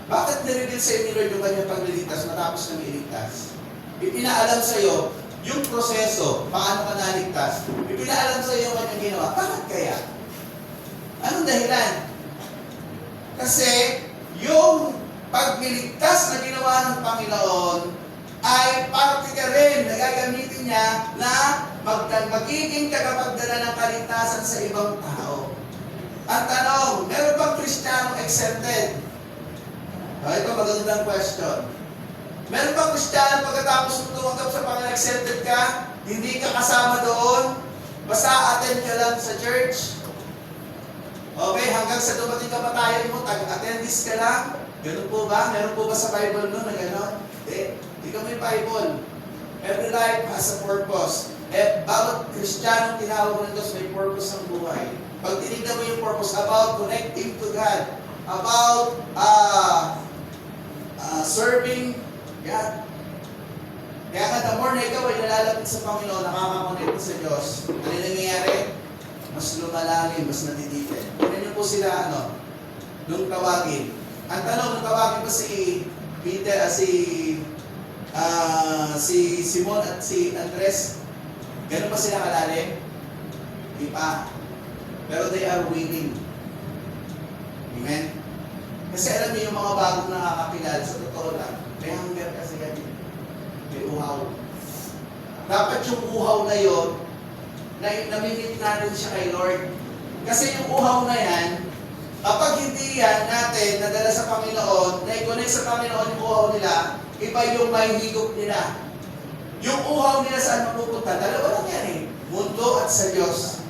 Bakit nireveal sa ni Lord yung kanyang pagliligtas matapos na iligtas? Ipinaalam sa iyo yung proseso, paano ka naligtas. Ipinaalam sa iyo yung kanyang ginawa. Bakit kaya? Anong dahilan? Kasi yung pagliligtas na ginawa ng Panginoon ay parte ka rin na gagamitin niya na magiging tagapagdala ng kaligtasan sa ibang tao. Ang tanong, meron bang Kristiyano exempted? Ito magandang question. Meron bang Kristiyano pagkatapos mo tumanggap sa Panginoon exempted ka? Hindi ka kasama doon? Basta attend ka lang sa church? Okay, hanggang sa dumating kamatayan mo, attendist ka lang? Ganun po ba? Meron po ba sa Bible no na gano'n? Hindi ka may Bible. Every life has a purpose. Bawat Kristiyano tinawag ng Diyos may purpose ng buhay. Pag tinignan mo yung purpose about connecting to God, about serving God. Kaya nga the more na ikaw ay nalalapit sa Panginoon, nakakakonect sa Diyos. Ano nangyayari? mas lumalalim, mas natitipid. Tignan niyo po sila, nung tawagin. Ang tanong, nung tawagin pa si Peter, si Simon at si Andres, ganun pa sila kalalim? Di pa. Pero they are willing. Amen? Kasi alam niyo yung mga bagong nakakakilala, sa totoo lang, may hunger kasi yan. May uhaw. Dapat yung uhaw na yon, namimit natin siya kay Lord. Kasi yung uhaw na yan, kapag hindi yan natin nadala sa Panginoon, na-connect sa Panginoon yung uhaw nila, iba yung may higop nila. Yung uhaw nila saan mapupunta? Dalawa lang yan eh. Mundo at sa Diyos.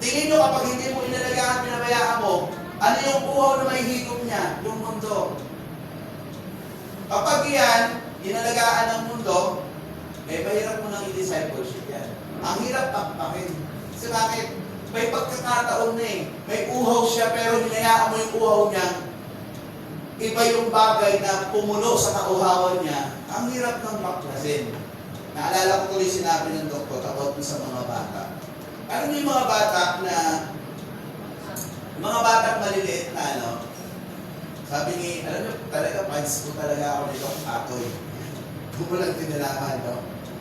Tingin nyo kapag hindi mo inalagaan, pinabayaan mo, ano yung uhaw na may higop niya? Yung mundo. Kapag yan, inalagaan ng mundo, mahirap mo nang i-discipleship yan. Ang hirap takpakin. Kasi bakit? May pagkakataon na eh. May uhaw siya pero hinayaan mo yung uhaw niya. Iba yung bagay na pumulo sa kauhawan niya. Ang hirap ng baklasin. Naalala ko tuloy sinabi ng doktor about sa mga bata. Ano yung mga bata na mga batang maliliit na sabi ni, alam mo, talaga fans ko talaga ako nito Atoy. Kumulang tinalaman,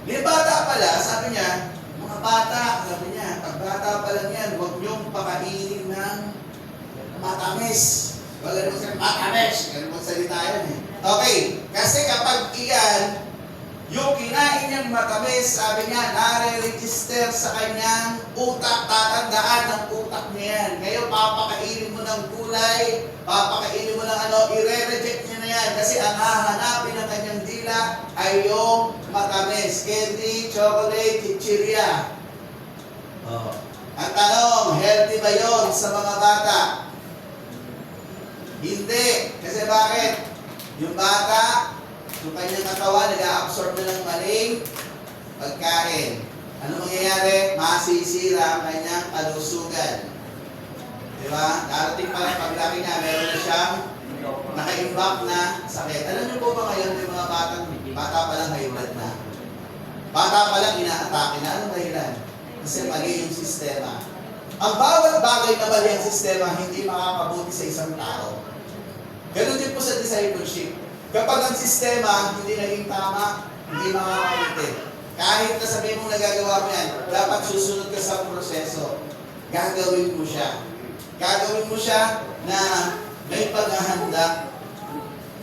Yung bata pala, sabi niya, mga bata, sabi niya, pag bata pa lang yan, huwag niyong pakainin ng matamis. Wala naman siya, matamis. Ganun magsalita yan eh. Okay, kasi kapag iyan, yung kinain niyang matamis, sabi niya, nare-register sa kanyang utak, tatandaan ng utak niya yan. Ngayon, papakainin mo ng gulay, papakainin mo ng i-re-reject niya na yan. Kasi ang hahanapin ng kanyang dila ay yung matamis. Candy, chocolate, chichirya. Ang tanong, healthy ba yon sa mga bata? Hindi. Kasi bakit? Yung bata, yung kanyang katawan, nag-a-absorb na ng maling pagkain. Ano mangyayari? Masisira ang kanyang kalusugan. Diba? Darating pa lang paglaki niya, meron na siyang naka-imbak na sakit. Alam niyo po ba ngayon yung mga bata pa lang high blood na? Bata pa lang ina-atake na. Ano dahilan? Kasi mali yung sistema. Ang bawat bagay na mali ang sistema, hindi makakabuti sa isang tao. Ganun din po sa discipleship. Kapag ang sistema hindi naging tama, hindi makakabuti. Kahit na sabihin mong nagagawa mo yan, dapat susunod ka sa proseso. Gagawin mo siya. Gagawin mo siya na may paghahanda.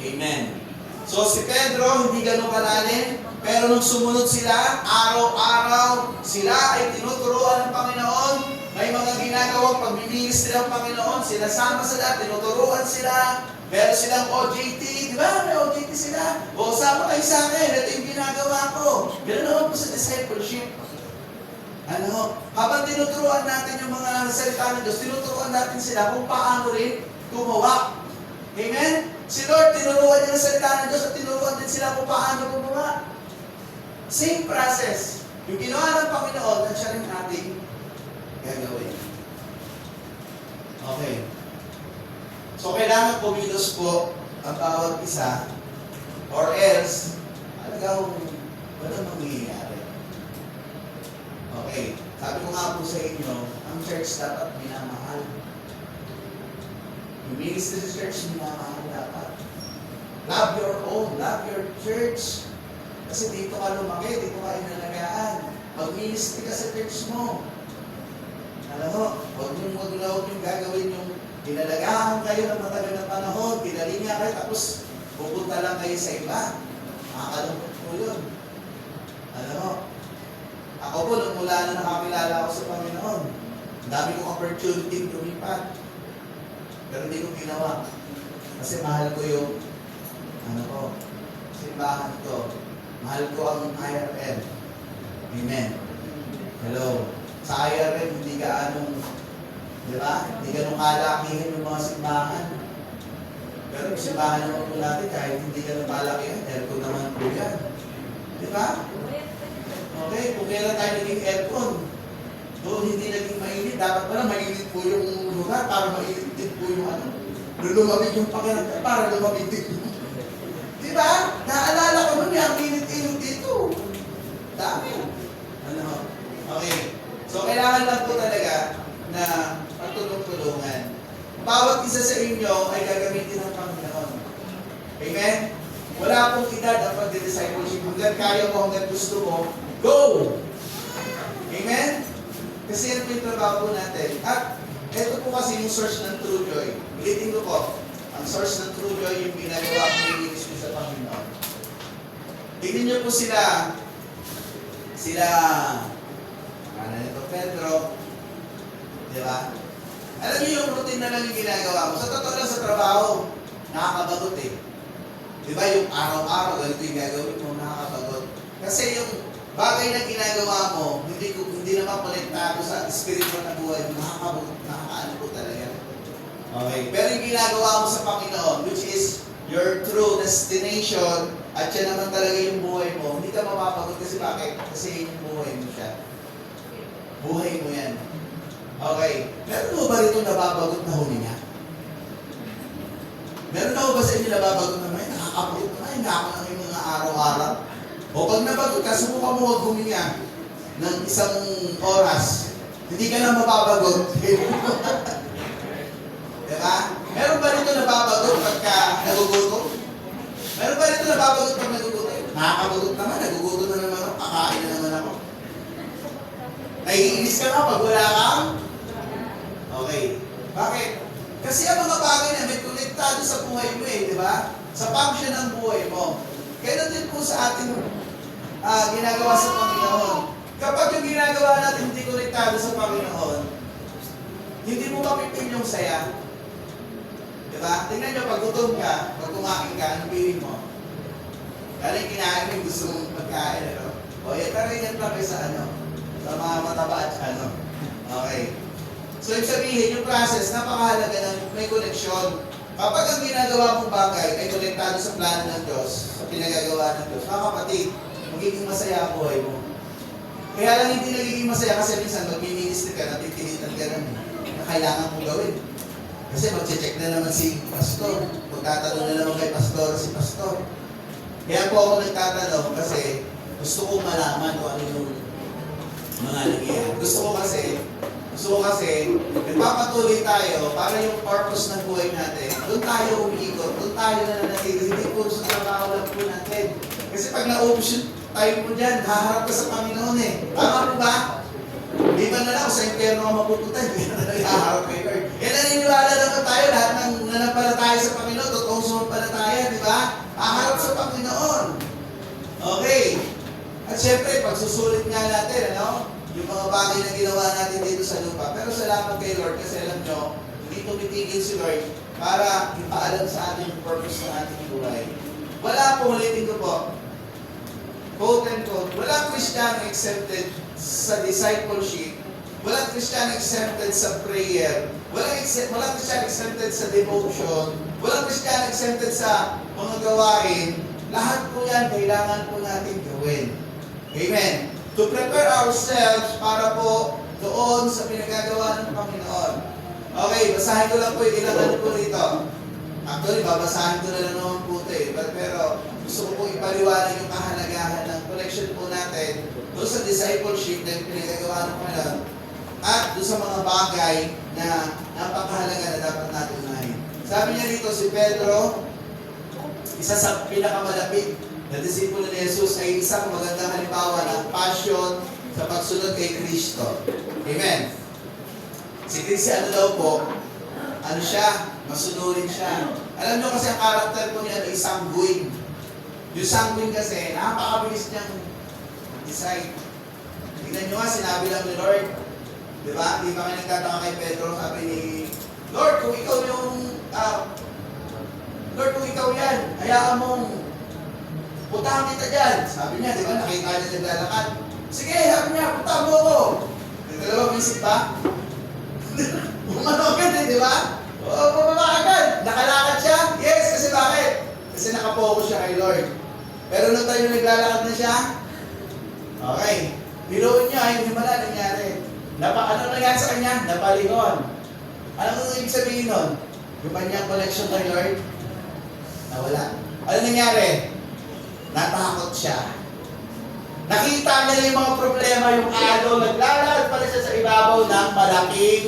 Amen. So si Pedro, hindi ganun kalalim, pero nung sumunod sila, araw-araw, sila ay tinuturuan ng Panginoon. May mga ginagawang pagbibilis nila ng Panginoon, sila sama sila, tinuturuan sila. Meron silang OJT, di ba? May OJT sila. O, sama kayo sa akin, ito yung ginagawa ko. Ganun naman po sa discipleship. Habang tinuturuan natin yung mga salita ng Diyos, tinuturuan natin sila kung paano rin gumawa. Amen? Si Lord, tinuruan niya ng salita ng Diyos at tinuruan din sila kung paano gumawa. Same process. Yung ginawa ng Panginoon, at siya rin ating gagawin. Okay. So, kailangan pumilos po ang bawat isa or else, talagang walang mangyayari. Okay. Sabi ko nga po sa inyo, ang church dapat minamahal. Yung ministry sa church, minamahal dapat. Love your own, love your church. Kasi dito ka lumaki, dito ka inalagaan. Mag-ministry ka sa church mo. Alam mo, huwag yung gagawin yung inalagaan kayo ng matagal na panahon, pinalinga kayo, tapos pupunta lang kayo sa iba. Makakalungkot po yun. Alam mo, ako po, nung mula na nakakilala ako sa Panginoon, ang dami kong opportunity lumipat. Pero hindi ko ginawa. Kasi mahal ko yung, simbahan ko. Mahal ko ang IRL. Amen. Hello. Sa IRL, hindi ka di ba? Hindi ganun kalakihin yung mga simbahan. Pero yung simbahan naman po natin, kahit hindi ganun kalakihin, aircon naman po yan. Di ba? Okay, kung kailan tayo naging aircon, doon hindi naging mainit. Dapat pala mainit po yung lugar para mainit din po yung lumamig yung pakiramdam para lumamig din. Di ba? Naalala ko nun yung init-init dito. Dami. Okay. So, kailangan lang po talaga na na pagtulong-tulungan. Bawat isa sa inyo ay gagamitin ng Panginoon. Amen? Wala pong edad ang pagdi-discipleship. Hanggang kaya mo, hanggang gusto mo, go! Amen? Kasi yan po yung trabaho natin. At ito po kasi yung source ng true joy. Ulitin ko po, ang source ng true joy yung ginagawa ko ni Jesus sa Panginoon. Tignan niyo po sila, ano nito, Pedro, di ba? Alam niyo yung routine na lang yung ginagawa mo. Sa totoo lang sa trabaho, nakakabagot eh. Di ba yung araw-araw, ganito yung gagawin mo, nakakabagot. Kasi yung bagay na ginagawa mo, hindi naman konektado sa spiritual na buhay, nakakabagot, nakakaano po talaga. Okay, pero yung ginagawa mo sa Panginoon, which is your true destination, at yan naman talaga yung buhay mo, hindi ka mapapagod kasi bakit? Kasi yun yung buhay mo siya. Buhay mo yan. Okay, meron mo ba rito nababagot na huminga? Meron na ba sa inyo nababagot na may nakakapagod na hindi ako ng mga araw-araw? O pag nabagot ka, subukan mo huwag huminga ng isang oras. Hindi ka na mababagot. Diba? Meron ba rito nababagot pagka nagugutom? Meron ba rito nababagot pag nagugutom? Nakakabagot naman, nagugutom na naman ako, kakain na naman ako. Naiinis ka na pag wala kang? Okay. Bakit? Kasi ang mga bagay na may konektado sa buhay mo di ba? Sa function ng buhay mo. Kaya din po sa ating ginagawa sa Panginoon. Kapag yung ginagawa natin hindi konektado sa Panginoon, hindi mo mapipil yung saya. Diba? Tingnan nyo, pag gutom ka, pag kumain ka, anong piling mo? Kaya kinain mo yung gusto mong pagkain, ano? O, tara yan lang sa ano? Sa mga mataba at ano? Okay. So, ibig sabihin, yung process, napakahalaga na may koneksyon. Kapag ang ginagawa mong bagay ay konektado sa plano ng Diyos, sa pinagagawa ng Diyos, mga kapatid, magiging masaya ang buhay mo. Kaya lang hindi nagiging masaya kasi minsan mag-ministry ka, napipilitan ka naman na kailangan mong gawin. Kasi mag-check na naman si pastor. Magtatanong na naman kay pastor si pastor. Kaya po ako nagtatanong kasi gusto kong malaman kung ano yung mga nangyayari. Gusto ko kasi, nagpapatuloy tayo para yung purpose ng buhay natin. Doon tayo umiikot, doon tayo nananatili. Hindi po sa trabaho lang po natin. Kasi pag na-ubos yung time mo dyan, haharap ka sa Panginoon Tama po ba? Di ba na lang, sa impyerno ka mapupunta, hindi na nag-aharap kay Lord. Naniniwala naman tayo, lahat ng nanampalataya sa Panginoon, totoong sumampalataya, di ba? Haharap sa Panginoon. Okay. At syempre, pagsusulit nga natin, yung mga bagay na ginawa natin dito sa lupa. Pero salamat kay Lord kasi alam nyo, hindi tumitigil si Lord para ipaalam sa atin yung purpose ng ating buhay. Wala po, ulitin ko po, quote and quote, walang Kristiyano accepted sa discipleship, walang Kristiyano accepted sa prayer, walang Kristiyano accepted sa devotion, walang Kristiyano accepted sa mga gawain. Lahat po yan kailangan po natin gawin. Amen. To prepare ourselves para po doon sa pinagagawa ng Panginoon. Okay, basahin ko lang po yung ilang ano po dito. Actually, babasahin ko na lang naman po ito pero gusto ko pong ipaliwanag yung kahalagahan ng connection po natin doon sa discipleship na pinagagawa ng Panginoon at doon sa mga bagay na napakahalaga na dapat natin unahin. Sabi niya dito si Pedro, isa sa pinakamalapit na disipulo ni Jesus ay isang magandang halimbawa ng passion sa pagsunod kay Kristo. Amen. Si Kristo ano daw po? Ano siya? Masunurin siya. Alam nyo kasi ang karakter po niya ay sanguine. Yung sanguine kasi, napakabilis niyang decide. Tignan nyo nga, sinabi lang ni Lord. Di ba? Di ba kayo nagtataka kay Pedro? Sabi ni Lord, kung ikaw yung Lord, kung ikaw yan, hayaan mong putahan kita dyan. Sabi niya, di ba, nakita niya naglalakad. Sige, sabi niya, putahan mo ako. Nagdalawang isip ba? Umano agad di ba? Oo, bumaba agad. Nakalakad siya? Yes, kasi bakit? Kasi nakapokus siya kay Lord. Pero nung tayo naglalakad na siya, okay, biluin niya, yung himala nangyari. Ano nangyari sa kanya? Napalingon. Ano ang ibig sabihin nun? Yung kanyang connection kay Lord, nawala. Ano nangyari? Natakot siya. Nakita niya yung mga problema, yung alo, naglalakad pala siya sa ibabaw ng malaking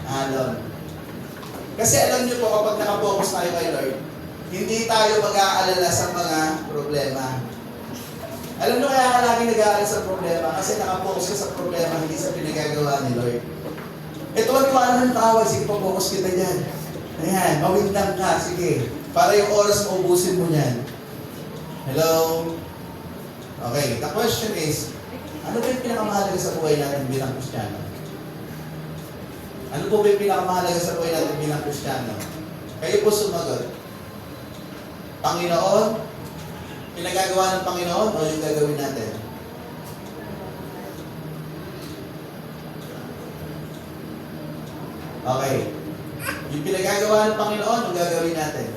Alon. Kasi alam niyo po, kapag nakapokus tayo kay Lord, hindi tayo mag-aalala sa mga problema. Alam niyo kaya ka lagi nag-aalala sa problema? Kasi nakapokus ka sa problema, hindi sa pinagagawa ni Lord. Ito ang iwanan ng kaaway, sige, papokus kita dyan. Ayan, mawindang ka, sige. Para yung oras mo, ubusin mo yan. Hello? Okay, the question is, ano ba yung pinakamahalaga sa buhay natin bilang Kristiyano? Ano po ba yung pinakamahalaga sa buhay natin bilang Kristiyano? Kayo po sumagot. Panginoon? Pinagagawa ng Panginoon o yung gagawin natin? Okay. Yung pinagagawa ng Panginoon o gagawin natin?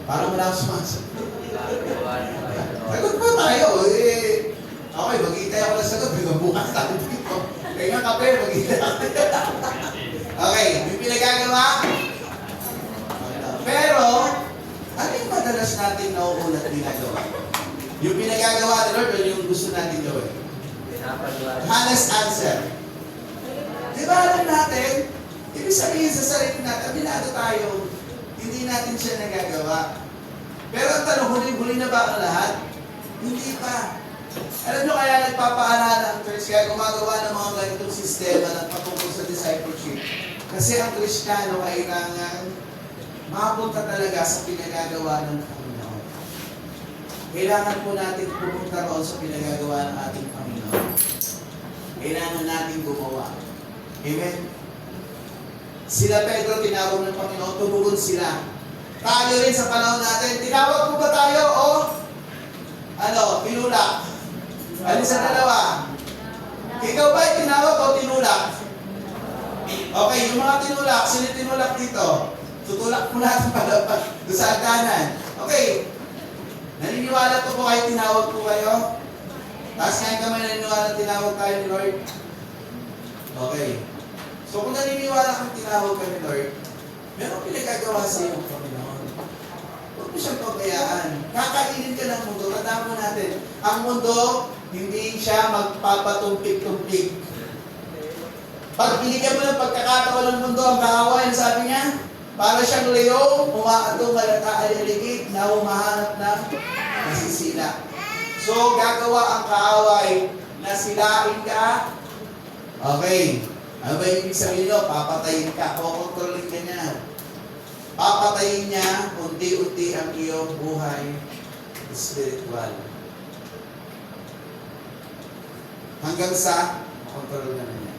Parang wala akong sumasagot. Sagot po tayo. Okay, mag-iitay ako na sagot. Bukas tayo dito. Kaya nga kape, mag-iitay ako. Okay, yung pinagagawa. Pero, ano yung madalas natin nauulat ginagawa? Yung pinagagawa ni Lord o yung gusto natin gawin? Honest answer. Di ba alam natin? Ibig sabihin sa sarili natin, aminado tayo, hindi natin siya nagagawa. Pero ang tanong, huli-huli na ba ang lahat? Hindi pa. Alam nyo kaya nagpapaalala ang church, kaya gumagawa ng mga ganitong sistema ng patungkol sa discipleship. Kasi ang Kristiyano kailangan mapunta talaga sa pinagagawa ng Panginoon. Kailangan po natin pumunta roon sa pinagagawa ng ating Panginoon. Kailangan natin gumawa. Amen? Sila Pedro, tinawag ng Panginoon, tumugon sila. Tayo rin sa panahon natin, tinawag mo ba tayo o tinulak? Alin sa dalawa? Ikaw ba tinawag o tinulak? Okay, yung mga tinulak, sino tinulak dito? Tutulak mo natin palabas doon sa hagdanan. Okay, naniniwala po kayo, tinawag po kayo? Taas ngayon kamay, naniniwala tinawag tayo ni Lord? Okay. So kung naniniwala kang tinawag ka ni Lord, meron pinagagawa sa iyo ang Panginoon. Huwag mo siyang pabayaan. Kakainin ka ng mundo. Tandaan mo natin, ang mundo, hindi siya magpapatumpik-tumpik. Pag binigyan mo ng pagkakataon ng mundo, ang kahawayan, sabi niya, para siyang leong, umaatong malata-aliligid na humahanap ng nasisila. So, gagawa ang kaaway na silain ka. Okay. Ano ba yung ibig sabihin nyo? Papatayin ka. Kukontrolin ka niya. Papatayin niya unti-unti ang iyong buhay spiritual. Hanggang sa makontrol na niya.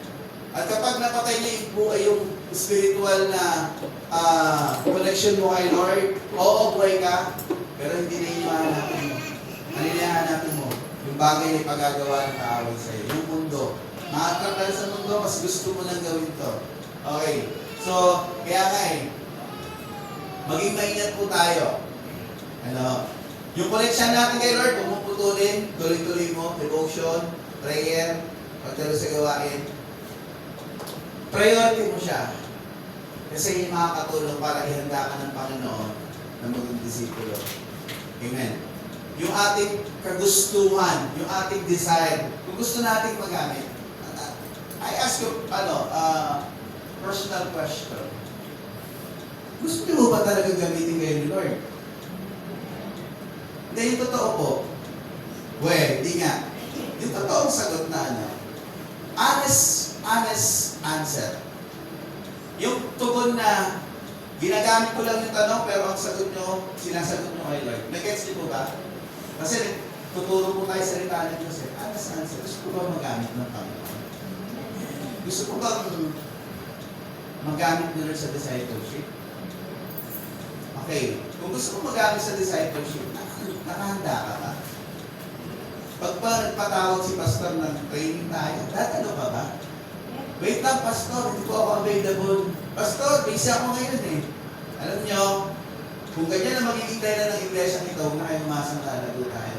At kapag napatay niya yung buhay, yung spiritual na connection mo kay Lord, oo, buhay ka, pero hindi na yung hahanapin mo. Ano yung hahanapin mo? Yung bagay na ipagagawa ng kaaway sa'yo. Yung mundo. Makakakal sa mundo, mas gusto mo nang gawin to. Okay. So, kaya nga maging maingat po tayo. Yung connection natin kay Lord, huwag mo putulin, tuloy-tuloy mo, devotion, prayer, pagdalo sa gawain. Priority mo siya. Kasi yung makakatulong para ihanda ka ng Panginoon na maging disipulo. Amen. Yung ating kagustuhan, yung ating desire, kung gusto nating magamit, I ask you, personal question. Gusto niyo ba talaga gamitin kayo ni Lord? Hindi, yung totoo po. Well, di nga. Yung totoong sagot na honest answer. Yung tugon na ginagamit ko lang yung tanong pero ang sagot nyo, sinasagot nyo kay Lord. Nag-gets niyo po ba? Kasi tuturo po tayo sa salita ng Diyos. Honest answer. Gusto ko ba magamit ng Panginoon? Gusto ko bang magamit nyo rin sa discipleship? Okay. Kung gusto ko magamit sa discipleship, nakahanda ka ba? Pag pa nagpatawag si pastor ng training tayo, dadalo ka ba? Wait lang, pastor, hindi ko ako available. Pastor, busy ako ngayon eh. Alam nyo, kung ganyan na magiging tayo ng iglesia nito, huwag na kayo umasang lalago tayo.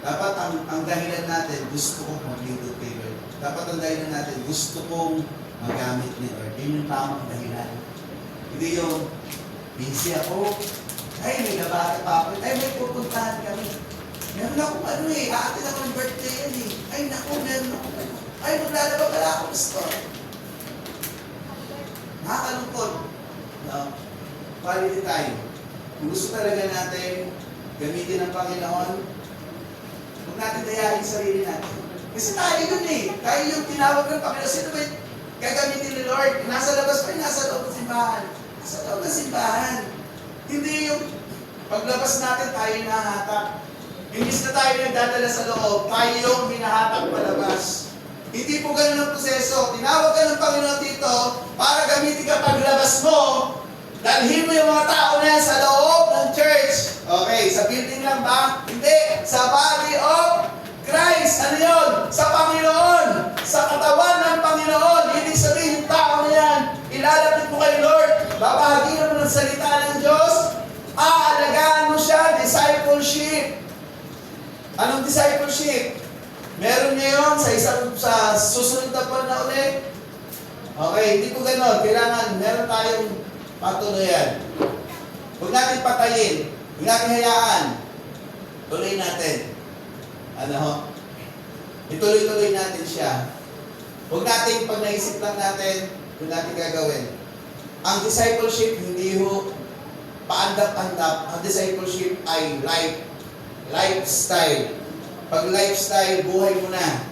Dapat ang dahilan natin, gusto kong maglingkod kay Lord. Dapat ang dahilan natin, gusto kong magamit ni Lord. Yun yung tamang dahilan. Hindi yung, busy ako, ay, may nabata pa ako, ay, may pupuntahan kami. Meron akong aatin ako ng birthday yan eh. Ay, naku, meron ako. Ay, maglalaba pala ako, pastor. Nakakalungkot. No? Quality time. Kung gusto talaga natin gamitin ng Panginoon, huwag natin dayain sarili natin. Kasi tayo yun eh. Tayo yung tinawag ng Panginoon. Sino ba gagamitin ni Lord? Nasa labas pa, nasa loob ng simbahan. Nasa loob ng simbahan. Hindi yung paglabas natin tayo yung nahahatak. Imbis na tayo nagdadala sa loob, tayo yung hinahatak palabas. Hindi po ganun ang proseso. Tinawag ka ng Panginoon dito para gamitin ka paglabas mo. Dalhin mo yung mga tao na yan sa loob ng church. Okay, sa building lang ba? Hindi. Sa body of Christ. Ano yun? Sa Panginoon. Sa katawan ng Panginoon. Ibig sabihin yung tao na yan, ilalapit mo kay Lord. Babahaginan mo ng salita ng Diyos. Aalagaan mo siya. Discipleship. Anong discipleship? Meron ngayon sa susunod na buwan na ulit. Okay, hindi po ganon. Kailangan meron tayong patuloyan. Huwag natin patayin. Huwag natin hayaan. Tuloy natin. Ano ho? Ituloy-tuloy natin siya. Huwag natin, pag naisip lang natin, huwag natin gagawin. Ang discipleship, hindi ho paandap-andap. Ang discipleship ay lifestyle. Pag lifestyle, buhay mo na.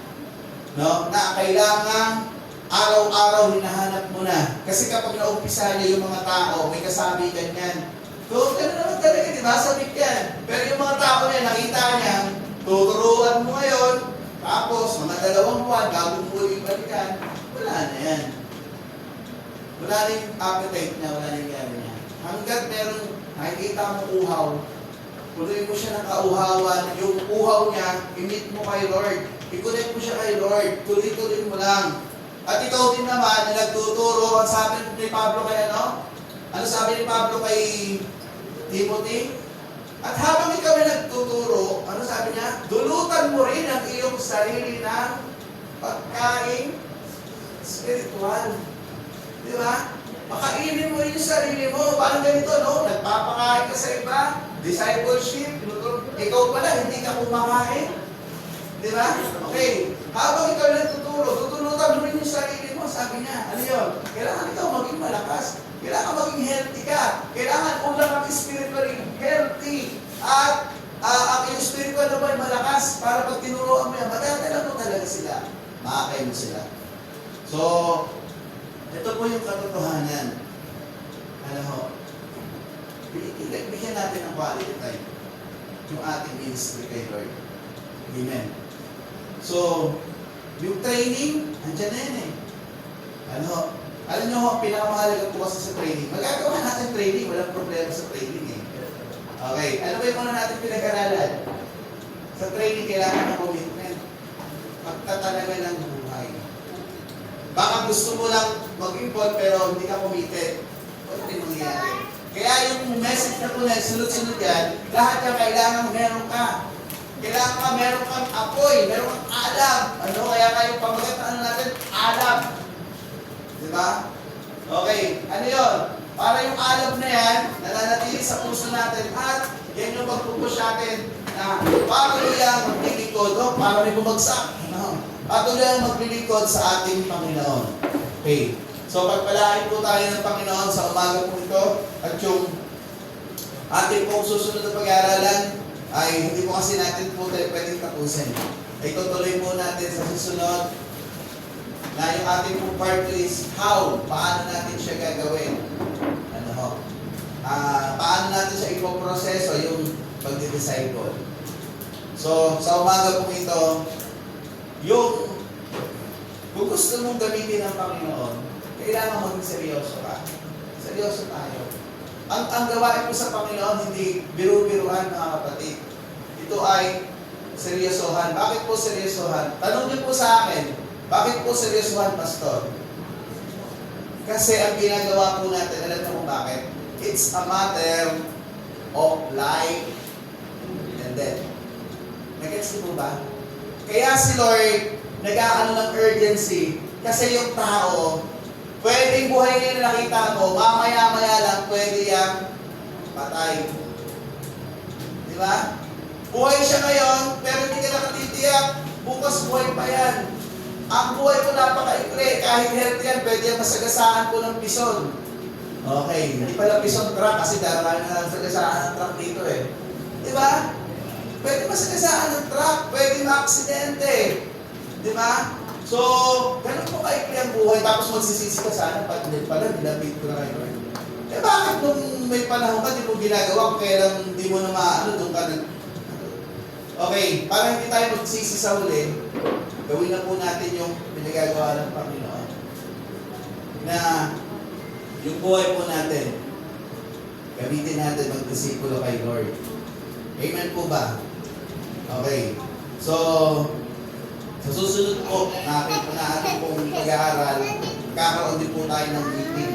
No? Na kailangan araw-araw hinahanap mo na. Kasi kapag naumpisa niya yung mga tao, may kasabi ganyan. So, gano'n naman talaga, di ba? Sabik yan. Pero yung mga tao niya, nakita niya, tuturuan mo ngayon, tapos mga 2 buwan, bago mo ibalikan, wala na yan. Wala na yung appetite niya, wala na yung gano'n niya. Hanggat meron, nakikita mo uhaw, tuloy mo siya ng kauhawan, yung uhaw niya, i-meet mo kay Lord. I-connect mo siya kay Lord. Tuloy-tuloy mo lang. At ikaw din naman, na nagtuturo, ang sabi ni Pablo kay ano? Ano sabi ni Pablo kay Timothy? At habang ikaw ay nagtuturo, ano sabi niya? Dulutan mo rin ang iyong sarili ng pagkain spiritual. Di ba? Makainin mo rin yung sarili mo. Parang ganito, no? Nagpapakain ka sa iba. Discipleship. Ikaw pala, hindi ka kumakain. Di ba? Okay. Habang ikaw nagtuturo, tutulutan mo rin yung sarili mo. Sabi niya, ano yun? Kailangan ikaw maging malakas. Kailangan maging healthy ka. Kailangan ulang kang spiritually healthy. At ang iyong spiritual naman malakas para pag tinuruan mo yan, madadala mo talaga sila. Makakay mo sila. So, ito po yung katotohanan. Ano ho? Bigyan natin ng quality time yung ating ministry kay Lord. Amen. So, yung training, andyan na yan eh. Ano, alam nyo ho, pinakamahalaga po kasi sa training. Magagawa natin training, walang problema sa training eh. Okay, ano ba yung muna natin pinag-aralan? Sa training, kailangan ng commitment. Pagtatalaga ng buhay. Baka gusto mo lang mag-involve pero hindi ka committed. Wala rin mangyayari. Kaya yung message na po na sunod-sunod yan, lahat yan kailangan meron ka. Kailangan ka, meron kang apoy, meron kang alam. Ano, kaya kayong pamagat ano natin? Alam. Diba? Okay, ano yun? Para yung alam na yan, nananatili sa puso natin at yan yung magpupush natin na patuloy ang maglilikod, no? Para may bumagsak. No? Patuloy ang maglilikod sa ating Panginoon. Okay. So, pagpalain po tayo ng Panginoon sa umaga po ito at yung ating pong susunod na pag-aaralan ay hindi po kasi natin po tayo pwedeng tapusin. Ay tutuloy po natin sa susunod na yung ating pong part is how, paano natin siya gagawin. Ano ho? Paano natin siya ipoproseso yung pagdi-disciple. So, sa umaga po ito, yung kung gusto mong gamitin ng Panginoon, kailangan maging seryoso ka. Seryoso tayo. Ang gawain mo sa Panginoon, hindi biru-biruhan mga kapatid. Ito ay seryosohan. Bakit po seryosohan? Tanong niyo po sa akin, bakit po seryosohan, Pastor? Kasi ang ginagawa po natin, alam niyo kung bakit? It's a matter of life and death. Nag-gets niyo po ba? Kaya si Lord, nag-aano ng urgency kasi yung tao, pwedeng buhay niya na nakita mo, mamaya-maya lang pwede yang patay. Di ba? Buhay siya ngayon, pero hindi ka nakatitiyak, bukas buhay pa yan. Ang buhay ko napakaikli. Kahit healthy yan, pwede yan masagasaan ko ng bison. Okay, hindi pala bison truck kasi daraan na sagasaan ng truck dito eh. Di ba? Pwede masagasaan ng truck, pwede ma-aksidente. Di ba? So, ganun po kaikli ang buhay. Tapos magsisisi ka sana, pag hindi pala, nilapit ko na kayo. Eh bakit nung may panahon ka, di mo ginagawa, kung kailang di mo na maano, doon ka na. Okay, para hindi tayo magsisi sa huli, gawin na po natin yung pinagagawa ng Panginoon. Na yung buhay po natin, gamitin natin magdisipulo kay Lord. Amen po ba? Okay. So, sa susunod po, natin po natin pong pag-aaral, kakaroon din po tayo ng meeting.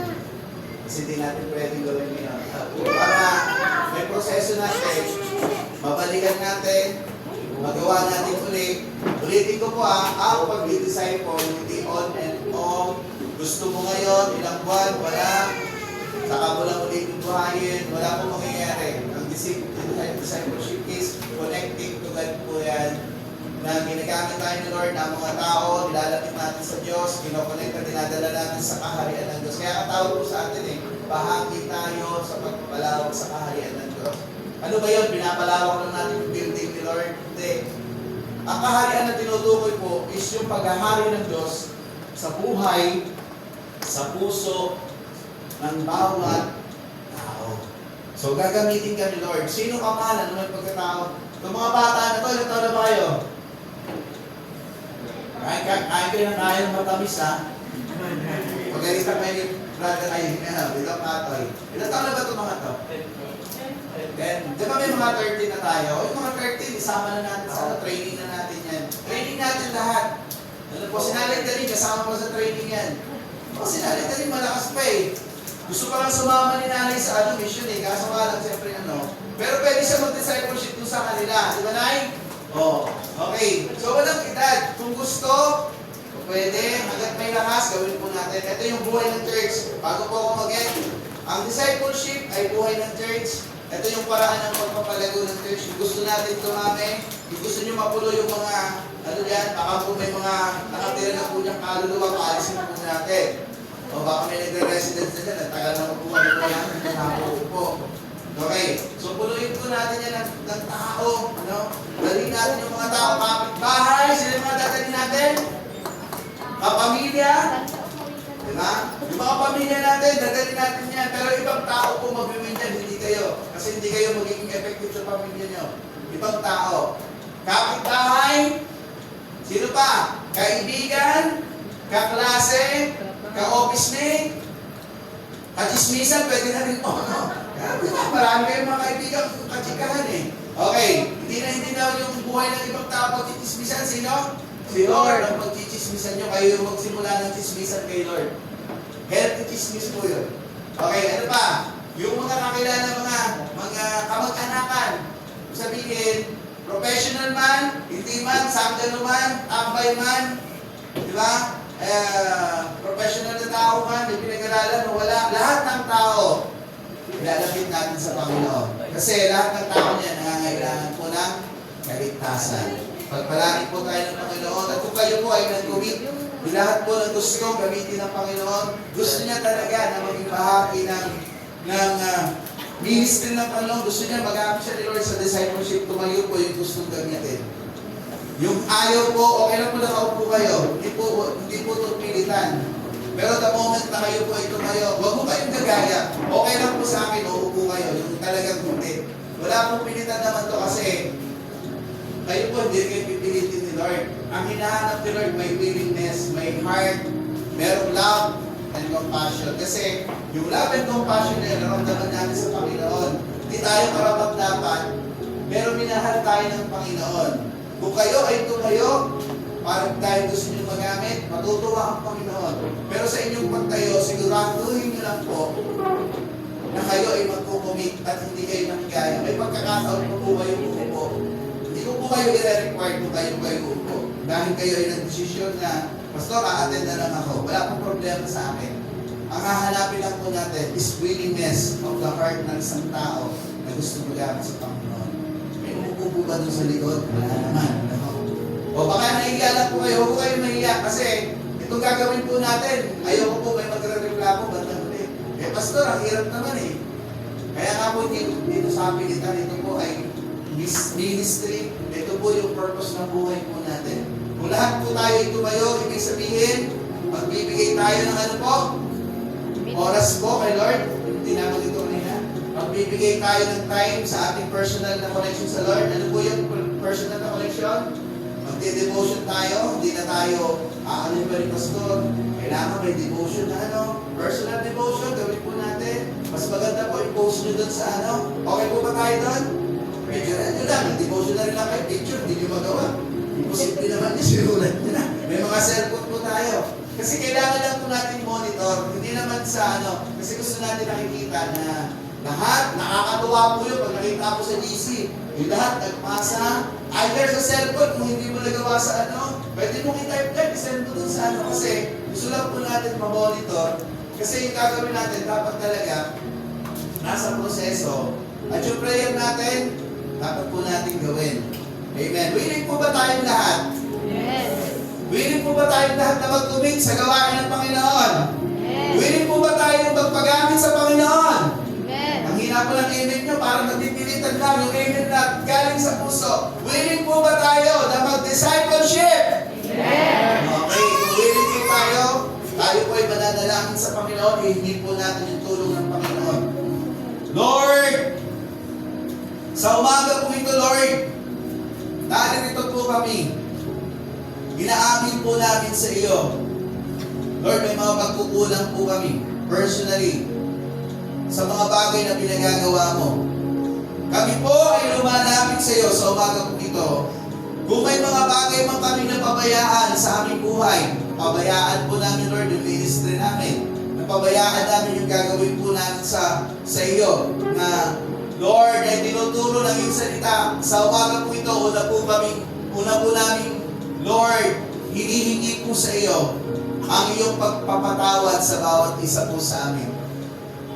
Kasi hindi natin pwedeng gawin ngayon. Para may proseso natin, mabalikan natin, magawa natin ulit. Ulitin ko po ako pag-design po, hindi on and off. Gusto mo ngayon, ilang buwan, wala. Saka mo lang ulit buhayin, wala po mangyayari. Ang discipleship is connecting to God po yan. Na ginagamit tayo ni Lord ng mga tao, nilalapit natin sa Diyos, kinokonekta, dinadala natin sa kaharian ng Diyos. Kaya katawag po sa atin bahagi tayo sa pagpapalawak sa kaharian ng Diyos. Ano ba yun? Pinapalawak lang natin yung building ni Lord? Hindi. Ang kaharian na tinutukoy po is yung paghahari ng Diyos sa buhay, sa puso ng bawat tao. So gagamitin ka ni Lord. Sino ka man? Ano may pagkatao? Itong mga bata na to, ilang taon na ba kayo? Kaya kayo na tayo ng matamis ha? Pag-alita kayo ni brother ay bilang katoy. Ilang taon na ba ito mga to? Then, di ba may mga 13 na tayo? O yung mga 13, isama na natin sa training na natin yan. Training natin lahat. Ano po, sinalay na rin, kasama po sa training yan. O, sinalay na rin, malakas pa eh. Gusto pa lang sumama ni nanay sa mission eh, kaso nga lang siyempre ano. Pero pwede siya mag-discipleship dun sa kanila. Di ba, Nay? Oh, okay. So, walang edad. Kung gusto, pwede, hanggat may lakas, gawin po natin. Ito yung buhay ng church. Bago po ako mag-end, ang discipleship ay buhay ng church. Ito yung paraan ng pagpapalago ng church. Yung gusto natin tumami, yung gusto nyo mapulo yung mga, ano yan, baka po may mga nakatira na po niyang kaluluwa, paalisin po natin. O baka may nagre-residence na dyan, nagtagal na po ano po yan, nakapo po. Okay, so puluin po natin yan ng tao, ano? Dalhin natin yung mga tao, kapitbahay, sila yung mga dadalhin natin? Kapamilya? Diba? Yung mga pamilya natin, dadalhin natin yan. Pero ibang tao po mag-remain dyan, hindi kayo. Kasi hindi kayo magiging effective sa pamilya nyo. Ibang tao. Kapitbahay? Sino pa? Kaibigan? Kaklase? Ka-office mate? Kachismisan? Pwede na rin po, no? Marami kayong mga kaibigan kachikahan eh. Okay, hindi na yung buhay ng ibang tao pagchichismisan. Sino? Si Lord ang pagchichismisan nyo. Kayo yung magsimula ng chismisan kay Lord. Healthy chismis po yun. Okay, ano pa? Yung mga kakilala mga kamag-anakan. Sabihin, professional man, hindi man, sanggano man, tambay man, di ba? Professional na tao man, may pinag-aralan o wala. Lahat ng tao, ilalapit natin sa Panginoon. Kasi lahat ng tao niya nangangailangan po ng kaligtasan. Pagpalangin po tayo ng Panginoon. At kung kayo po ay nag-commit, lahat po ng gusto gamitin ng Panginoon, gusto niya talaga na maging bahagi ng ministry ng Panginoon. Gusto niya magamit siya ni Lord sa discipleship. Tumayo po yung gustong gamitin. Yung ayaw po, okay lang po nakaupo kayo. Hindi po ito pilitan. Pero the moment na kayo po ay tumayo, huwag mo kayong gagaya. Okay lang po sa akin, uupo kayo. Yung talagang hindi. Wala pong pilitan naman to kasi kayo po hindi kayo pipilitin ni Lord. Ang hinahanap ni Lord, may willingness, may heart, merong love and compassion. Kasi yung love and compassion na naramdaman natin sa Panginoon, hindi tayo karapat-dapat, pero minahal tayo ng Panginoon. Kung kayo ay tumayo, parang tayo gusto nyo magamit, matutuwa ang Panginoon. Pero sa inyong pagtayo, siguraduhin nyo lang po na kayo ay magkukumit at hindi kayo nakikaya. May pagkakataon po kayo uupo. Hindi ko po kayo i-require kung kayo uupo. Dahil kayo ay nag-desisyon na, Pastor, a-attend na lang ako. Wala pong problema sa akin. Ang hahanapin lang po natin is willingness of the heart ng isang tao na gusto magamit sa Panginoon. May umupo ba doon sa likod? Wala naman. No? O baka nahihiya lang po kayo, huwag kayo mahiya kasi itong gagawin po natin, ayoko po may magre-reklamo, bandang huli. Pastor, ang hirap naman eh. Kaya nga po dito sa pilitan, ito po ay ministry, ito po yung purpose ng buhay po natin. Kung lahat po tayo ay tumayo, ibig sabihin, magbibigay tayo ng ano po? Oras po kay Lord. Hindi naman ito kanina. Magbibigay tayo ng time sa ating personal na connection sa Lord. Ano po yung personal na connection? Magde-devotion tayo. Hindi na tayo, ano ba rin pastor? Kailangan may devotion na ano? Personal devotion, gawin po natin. Mas maganda po i-post nyo doon sa ano? Okay po ba tayo doon? Picture nyo lang. Devotion na rin lang kayo. Picture, hindi nyo magawa. Imposible naman yung sinulat nyo na. May mga cellphone po tayo. Kasi kailangan lang po natin monitor. Hindi naman sa ano. Kasi gusto natin nakikita na lahat, nakakatuwa po yun pag nakita po sa GC. Yung lahat nagpasa. Either sa cellphone, kung hindi mo nagawa sa ano, pwede mo i-type, isend mo dun sa ano. Kasi gusto lang po natin ma-monitor. Kasi yung gagawin natin, dapat talaga nasa proseso. At yung prayer natin, dapat po natin gawin. Amen. Willing po ba tayong lahat? Yes. Willing po ba tayong lahat na mag-commit sa gawain ng Panginoon? Yes. Willing po ba tayong magpagamit sa Panginoon? Amen. Ang hina po ng amen nyo, parang nagpipilitan lang yung amen na galing sa puso. Willing po ba tayo na mag-discipleship? Yes. Okay, kung willing po tayo po ay mananalangin sa Panginoon, hihingi po natin yung tulong ng Panginoon. Lord, sa umaga po ito, Lord, narito po kami. Inaamin po namin sa iyo. Lord, may mga pagkukulang po kami, personally, sa mga bagay na pinagagawa mo. Kami po ay lumalapit sa iyo sa umaga po ito. Kung may mga bagay man kami na pabayaan sa aming buhay, pabayaan po namin, Lord, yung ministry namin. Napabayaan namin yung gagawin po namin sa iyo. Na, Lord, ay tinuturo ng iyong salita. Sa umaga po ito, una po namin, Lord, hinihingi po sa iyo ang iyong pagpapatawad sa bawat isa po sa amin.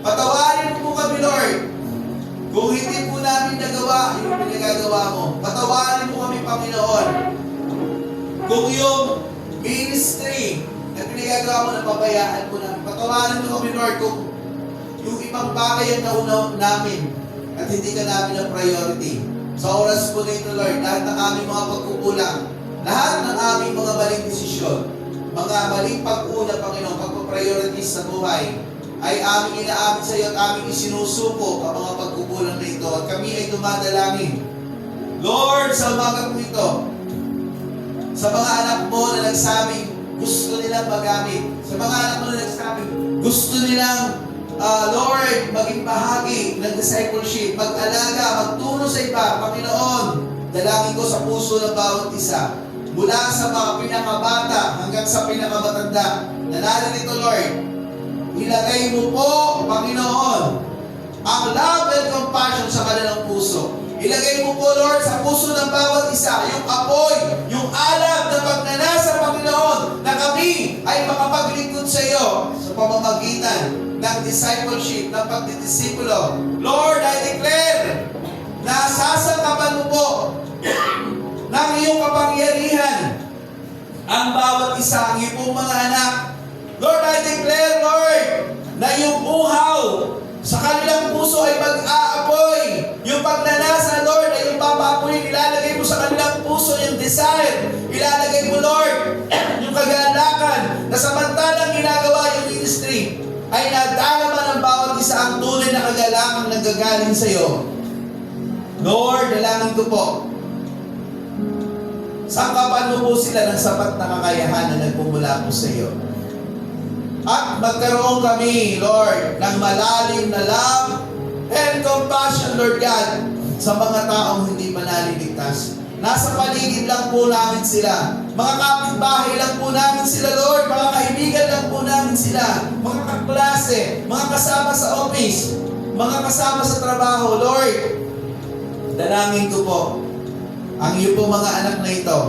Patawarin po kami, Lord, kung hindi po namin nagawa yung pinagagawa mo. Patawarin po kami, Panginoon, kung yung ministry na pinagagawa mo, napabayaan po namin. Patawarin po kami, Lord, kung yung ibang bagay ang nauna namin at hindi ka namin ang priority. Sa oras po nito, Lord, lahat ng aming mga pagkukulang, lahat ng aming mga maling desisyon, mga maling pag-una, Panginoon, pagpapriorities sa buhay, ay aming inaamin sa iyo at aming isinusuko ang mga pagkukulang na ito at kami ay dumadalangin. Lord, sa umaga po ito, sa mga anak mo na nagsabing gusto nilang magamit, sa mga anak mo na nagsabing gusto nilang Lord, maging bahagi ng discipleship, mag-alaga, magturo sa iba, Panginoon, dalangin ko sa puso ng bawat isa, mula sa mga pinakabata hanggang sa pinakamatanda, na naririto, Lord, ilagay mo po, Panginoon, ang love and compassion sa kanilang puso. Ilagay mo po, Lord, sa puso ng bawat isa, yung apoy, yung alab na pagnanasa, Panginoon, na kami ay makapaglingkod sa iyo sa pamamagitan ng discipleship, ng pagdidisipulo. Lord, I declare na sasangkapan mo po ng iyong kapangyarihan ang bawat isa, ang iyong mga anak. Lord, I declare, Lord, na yung uhaw sa kanilang puso ay mag-aapoy. Yung pagnanasa, Lord, ay yung papapoy. Ilalagay mo sa kanilang puso yung desire. Ilalagay mo, Lord, yung kagalakan na samantalang ginagawa yung ministry ay nadalaman ng bawat isa ang tunay na kagalakan na gagaling sa iyo. Lord, dalangin ko po, sangkapan mo po sila ng sapat na kakayahan na nagmumula po sa iyo. At magkaroon kami, Lord, ng malalim na love and compassion, Lord God, sa mga taong hindi pa naliligtas. Nasa paligid lang po namin sila. Mga kapitbahay lang po namin sila, Lord. Mga kaibigan lang po namin sila. Mga kaklase, mga kasama sa office, mga kasama sa trabaho, Lord. Dalangin ko po, ang iyo po mga anak na ito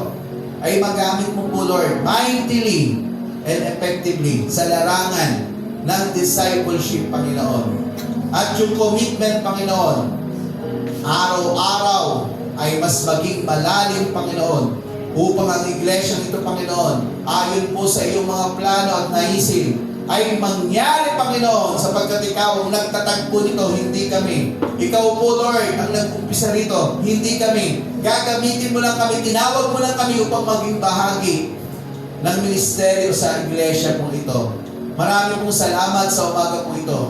ay magamit mo po, Lord, mightily and effectively sa larangan ng discipleship, Panginoon. At yung commitment, Panginoon, araw-araw ay mas maging malalim, Panginoon, upang ang iglesia nito, Panginoon, ayon po sa iyong mga plano at naisin, ay mangyari, Panginoon, sapagkat ikaw ang nagtatagpo nito, hindi kami. Ikaw po, Lord, ang nag-umpisa rito, hindi kami. Gagamitin mo lang kami, tinawag mo lang kami upang maging bahagi ng ministeryo sa iglesia po ito. Marami pong salamat sa umaga po ito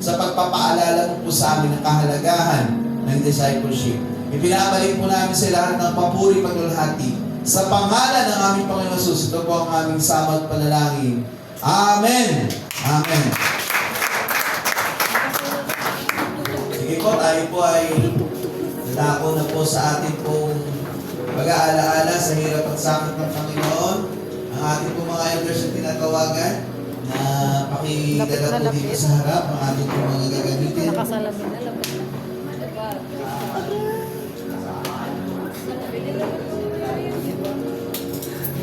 sa pagpapaalala mo po sa amin ng kahalagahan ng discipleship. Ipinabalik po namin sa lahat ng papuri paglalahati. Sa pangalan ng aming Panginoon Jesus, ito po ang aming samad panalangin. Amen! Amen! Sige po, tayo po ay dadako na po sa ating pong pag-aalaala sa hirap at sakit ng Panginoon. Ang ating pong mga elders na tinatawagan na pakidala po dito sa harap ang ating pong mga gagamitin. Nakasalamin na, lapit na.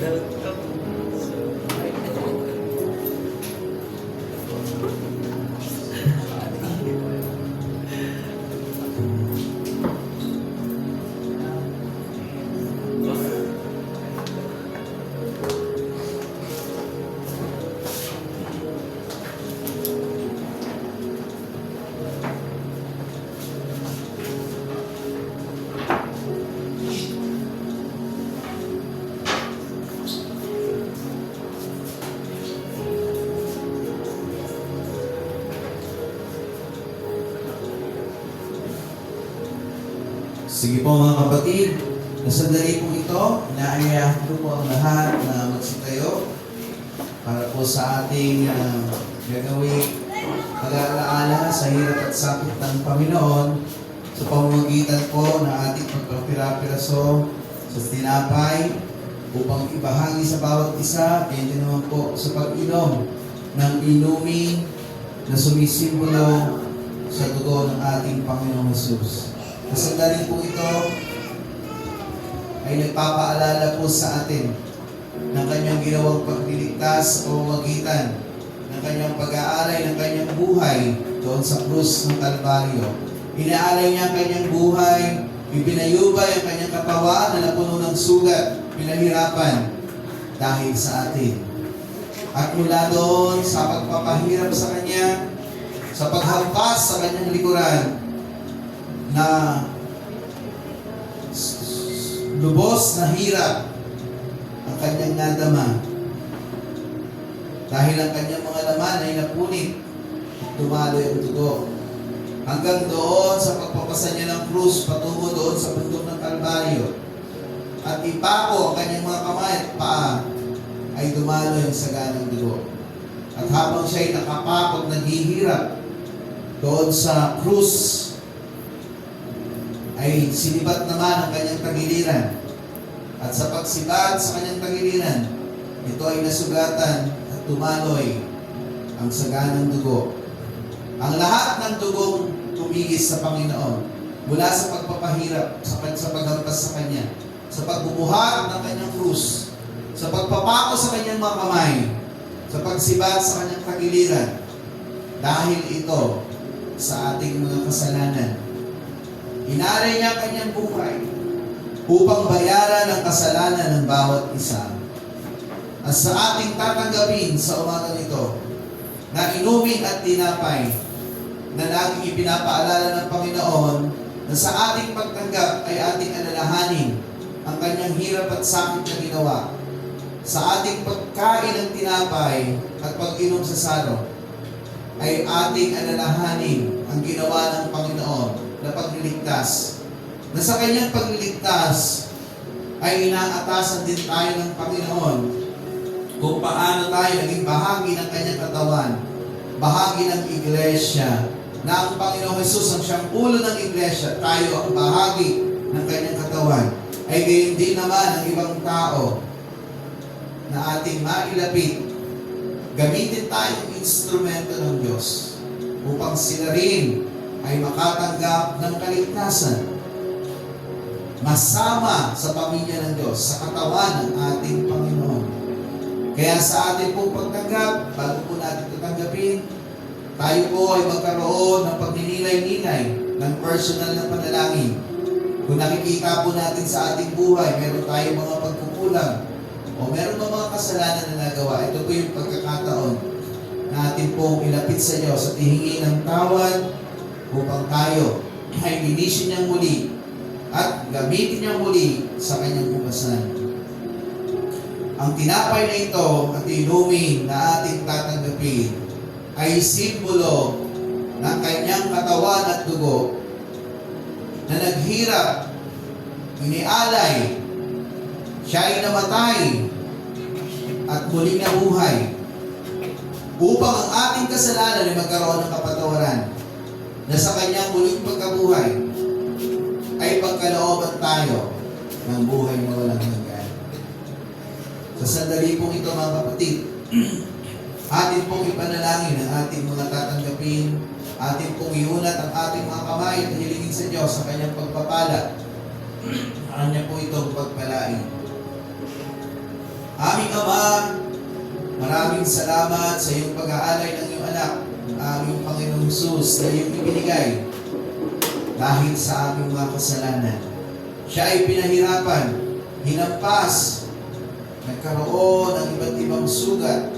Diba? Sige po mga kapatid, sa sandali po ito, inaayahan ko po ang lahat na magsitayo para po sa ating gagawing pag-aalaala sa hirap at sakit ng Panginoon sa pamamagitan po ng ating pagpapira-piraso sa tinapay upang ibahagi sa bawat isa, kaya din naman po sa pag-inom ng inumin na sumisimbolo sa dugo ng ating Panginoong Jesus. Sa sandali po ito ay nagpapaalala po sa atin ng kanyang ginawang pagliligtas o magitan ng kanyang pag-aalay ng kanyang buhay doon sa krus ng Kalbaryo. Inaalay niya ang kanyang buhay, ibinayubay ang kanyang katawan na napuno ng sugat, pinahirapan dahil sa atin. At mula doon sa pagpapahirap sa kanya, sa paghampas sa kanyang likuran, na lubos na hirap ang kanyang nadama dahil ang kanyang mga laman ay napunit at dumaloy ang dugo hanggang doon sa pagpapasa niya ng krus patungo doon sa bundok ng Kalbaryo at ipako ang kanyang mga kamay at paa ay dumaloy ang saganang dugo at habang siya ay nakapakot naghihirap doon sa krus ay sinibat naman ang kanyang tagiliran. At sa pagsibat sa kanyang tagiliran, ito ay nasugatan at tumaloy ang saganang dugo. Ang lahat ng dugong tumigis sa Panginoon mula sa pagpapahirap, sa paghampas sa Kanya, sa pagbubuhat ng kanyang krus, sa pagpapako sa kanyang mga kamay, sa pagsibat sa kanyang tagiliran, dahil ito sa ating mga kasalanan. Inalay niya ang kanyang buhay upang bayaran ang kasalanan ng bawat isa. At sa ating tatanggapin sa umaga nito, na inumin at tinapay, na laging ipinapaalala ng Panginoon na sa ating pagtanggap ay ating alalahanin ang kanyang hirap at sakit na ginawa. Sa ating pagkain ng tinapay at pag-inom sa salo, ay ating alalahanin ang ginawa ng Panginoon na pagliligtas. Na sa kanyang pagliligtas ay inaatasan din tayo ng Panginoon kung paano tayo naging bahagi ng kanyang katawan, bahagi ng iglesia, na ang Panginoong Jesus ang siyang ulo ng iglesia, tayo ang bahagi ng kanyang katawan. Ay gayon din naman ang ibang tao na ating mailapit. Gamitin tayong instrumento ng Diyos upang sila rin ay makatanggap ng kaligtasan. Masama sa pamilya ng Diyos, sa katawan ng ating Panginoon. Kaya sa ating pong pagtanggap, bago po natin tatanggapin, tayo po ay magkaroon ng pagninilay-nilay ng personal na panalangin. Kung nakikita po natin sa ating buhay, meron tayong mga pagkukulang, pagkukulang o meron ba mga kasalanan na nagawa, ito po yung pagkakataon na atin pong ilapit sa Diyos at ihingi ng tawad upang tayo ay linisin niyang muli at gamitin niyang muli sa kanyang hugasan. Ang tinapay na ito at inumin na ating tatanggapin ay simbolo ng kanyang katawan at dugo na naghirap, inialay, siya ay namatay at muling nabuhay upang ang ating kasalanan ay magkaroon ng kapatawaran na sa kanyang muling pagkabuhay ay pagkalooban tayo ng buhay na walang hanggan. Sa sandali pong ito mga kapatid, atin pong ipanalangin ang ating mga tatanggapin, atin pong iunat ang ating mga kamay at hilingin sa Diyos sa kanyang pagpapala. Kanya po itong pagpalain. Aming Ama, maraming salamat sa iyong pag-aalay ng iyong anak, aming Panginoong Jesus na iyong ibinigay dahil sa aming mga kasalanan. Siya ay pinahirapan, hinampas, nagkaroon ng iba't ibang sugat,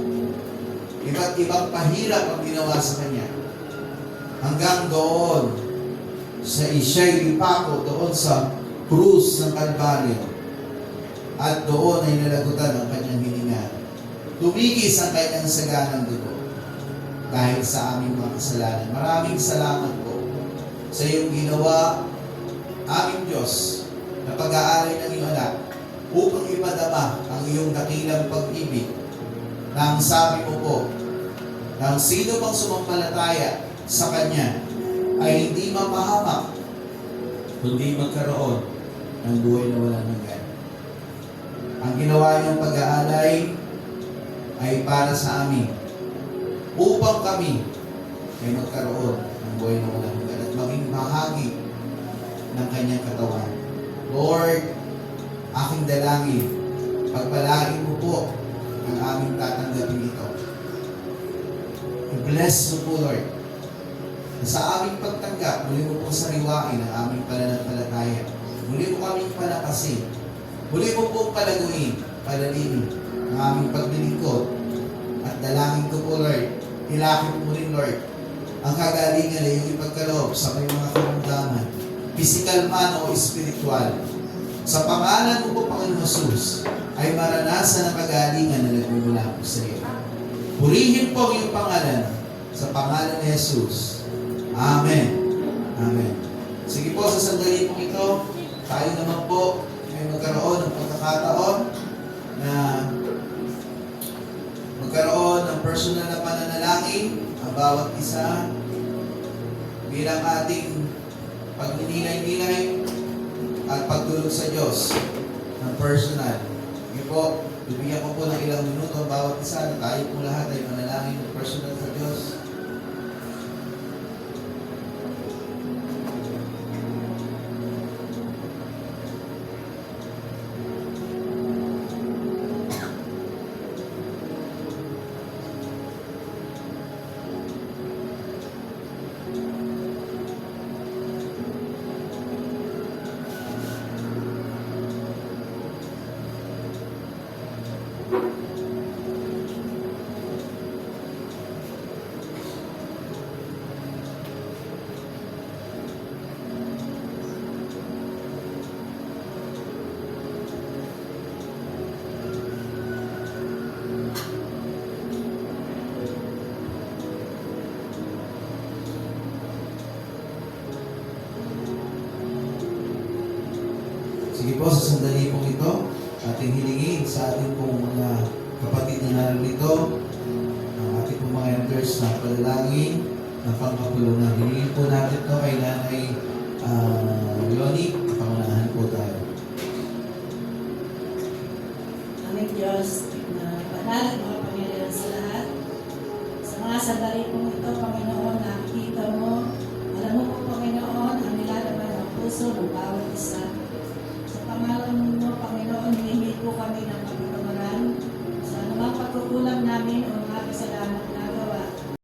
iba't ibang pahirap ang ginawa sa kanya. Hanggang doon, sa siya'y ipako doon sa krus ng Kalbaryo. At doon ay nalagutan ang kanyang hininga. Tumigis ang kanyang saganang dugo dahil sa aming mga kasalanan. Maraming salamat po sa iyong ginawa, aming Diyos, na pag-aaral ng iyong anak upang ipadama ang iyong dakilang pag-ibig na ang sabi mo po, na ang sino pang sumampalataya sa Kanya ay hindi mapahamak, kundi magkaroon ng buhay na walang hanggan. Ang ginawa niyong pag-aalay ay para sa amin, upang kami ay magkaroon ng buhay na walang hanggan at maging bahagi ng Kanyang katawan. Lord, aking dalangin, pagpalain mo po ang aming tatanggapin ito. I-bless mo po, Lord. Sa aming pagtanggap, muli mo pong sariwain ang aming pananampalataya. Muli mo kaming palakasin. Muli mo pong palaguin, palalinin ang aming paglilingkod. At dalangin ko po, Lord, ilakip mo rin, Lord, ang kagalingan na iyong ipagkaloob sa may mga karamdaman, physical man o spiritual. Sa pangalan mo po, Panginoon Jesus, ay maranasan ang kagalingan na nagmumula po sa iyo. Purihin po ang iyong pangalan sa pangalan ni Jesus. Amen. Amen. Sige po, sa sandali po ito, tayo naman po ay magkaroon ng pagkakataon na magkaroon ng personal na pananalangin ang bawat isa bilang ating pagninilay-nilay at pagtulog sa Diyos ng personal. Sige po, bibigyan ko po ng ilang minuto ang bawat isa na tayo po lahat ay manalangin ng personal sa Diyos. Sige po, sa sandali pong ito, ating hilingin sa ating pong mga kapatid na narito, ang ating pong mga elders na panalangin, na pangkapulunan. Hilingin po natin ito kay Nanay Leonie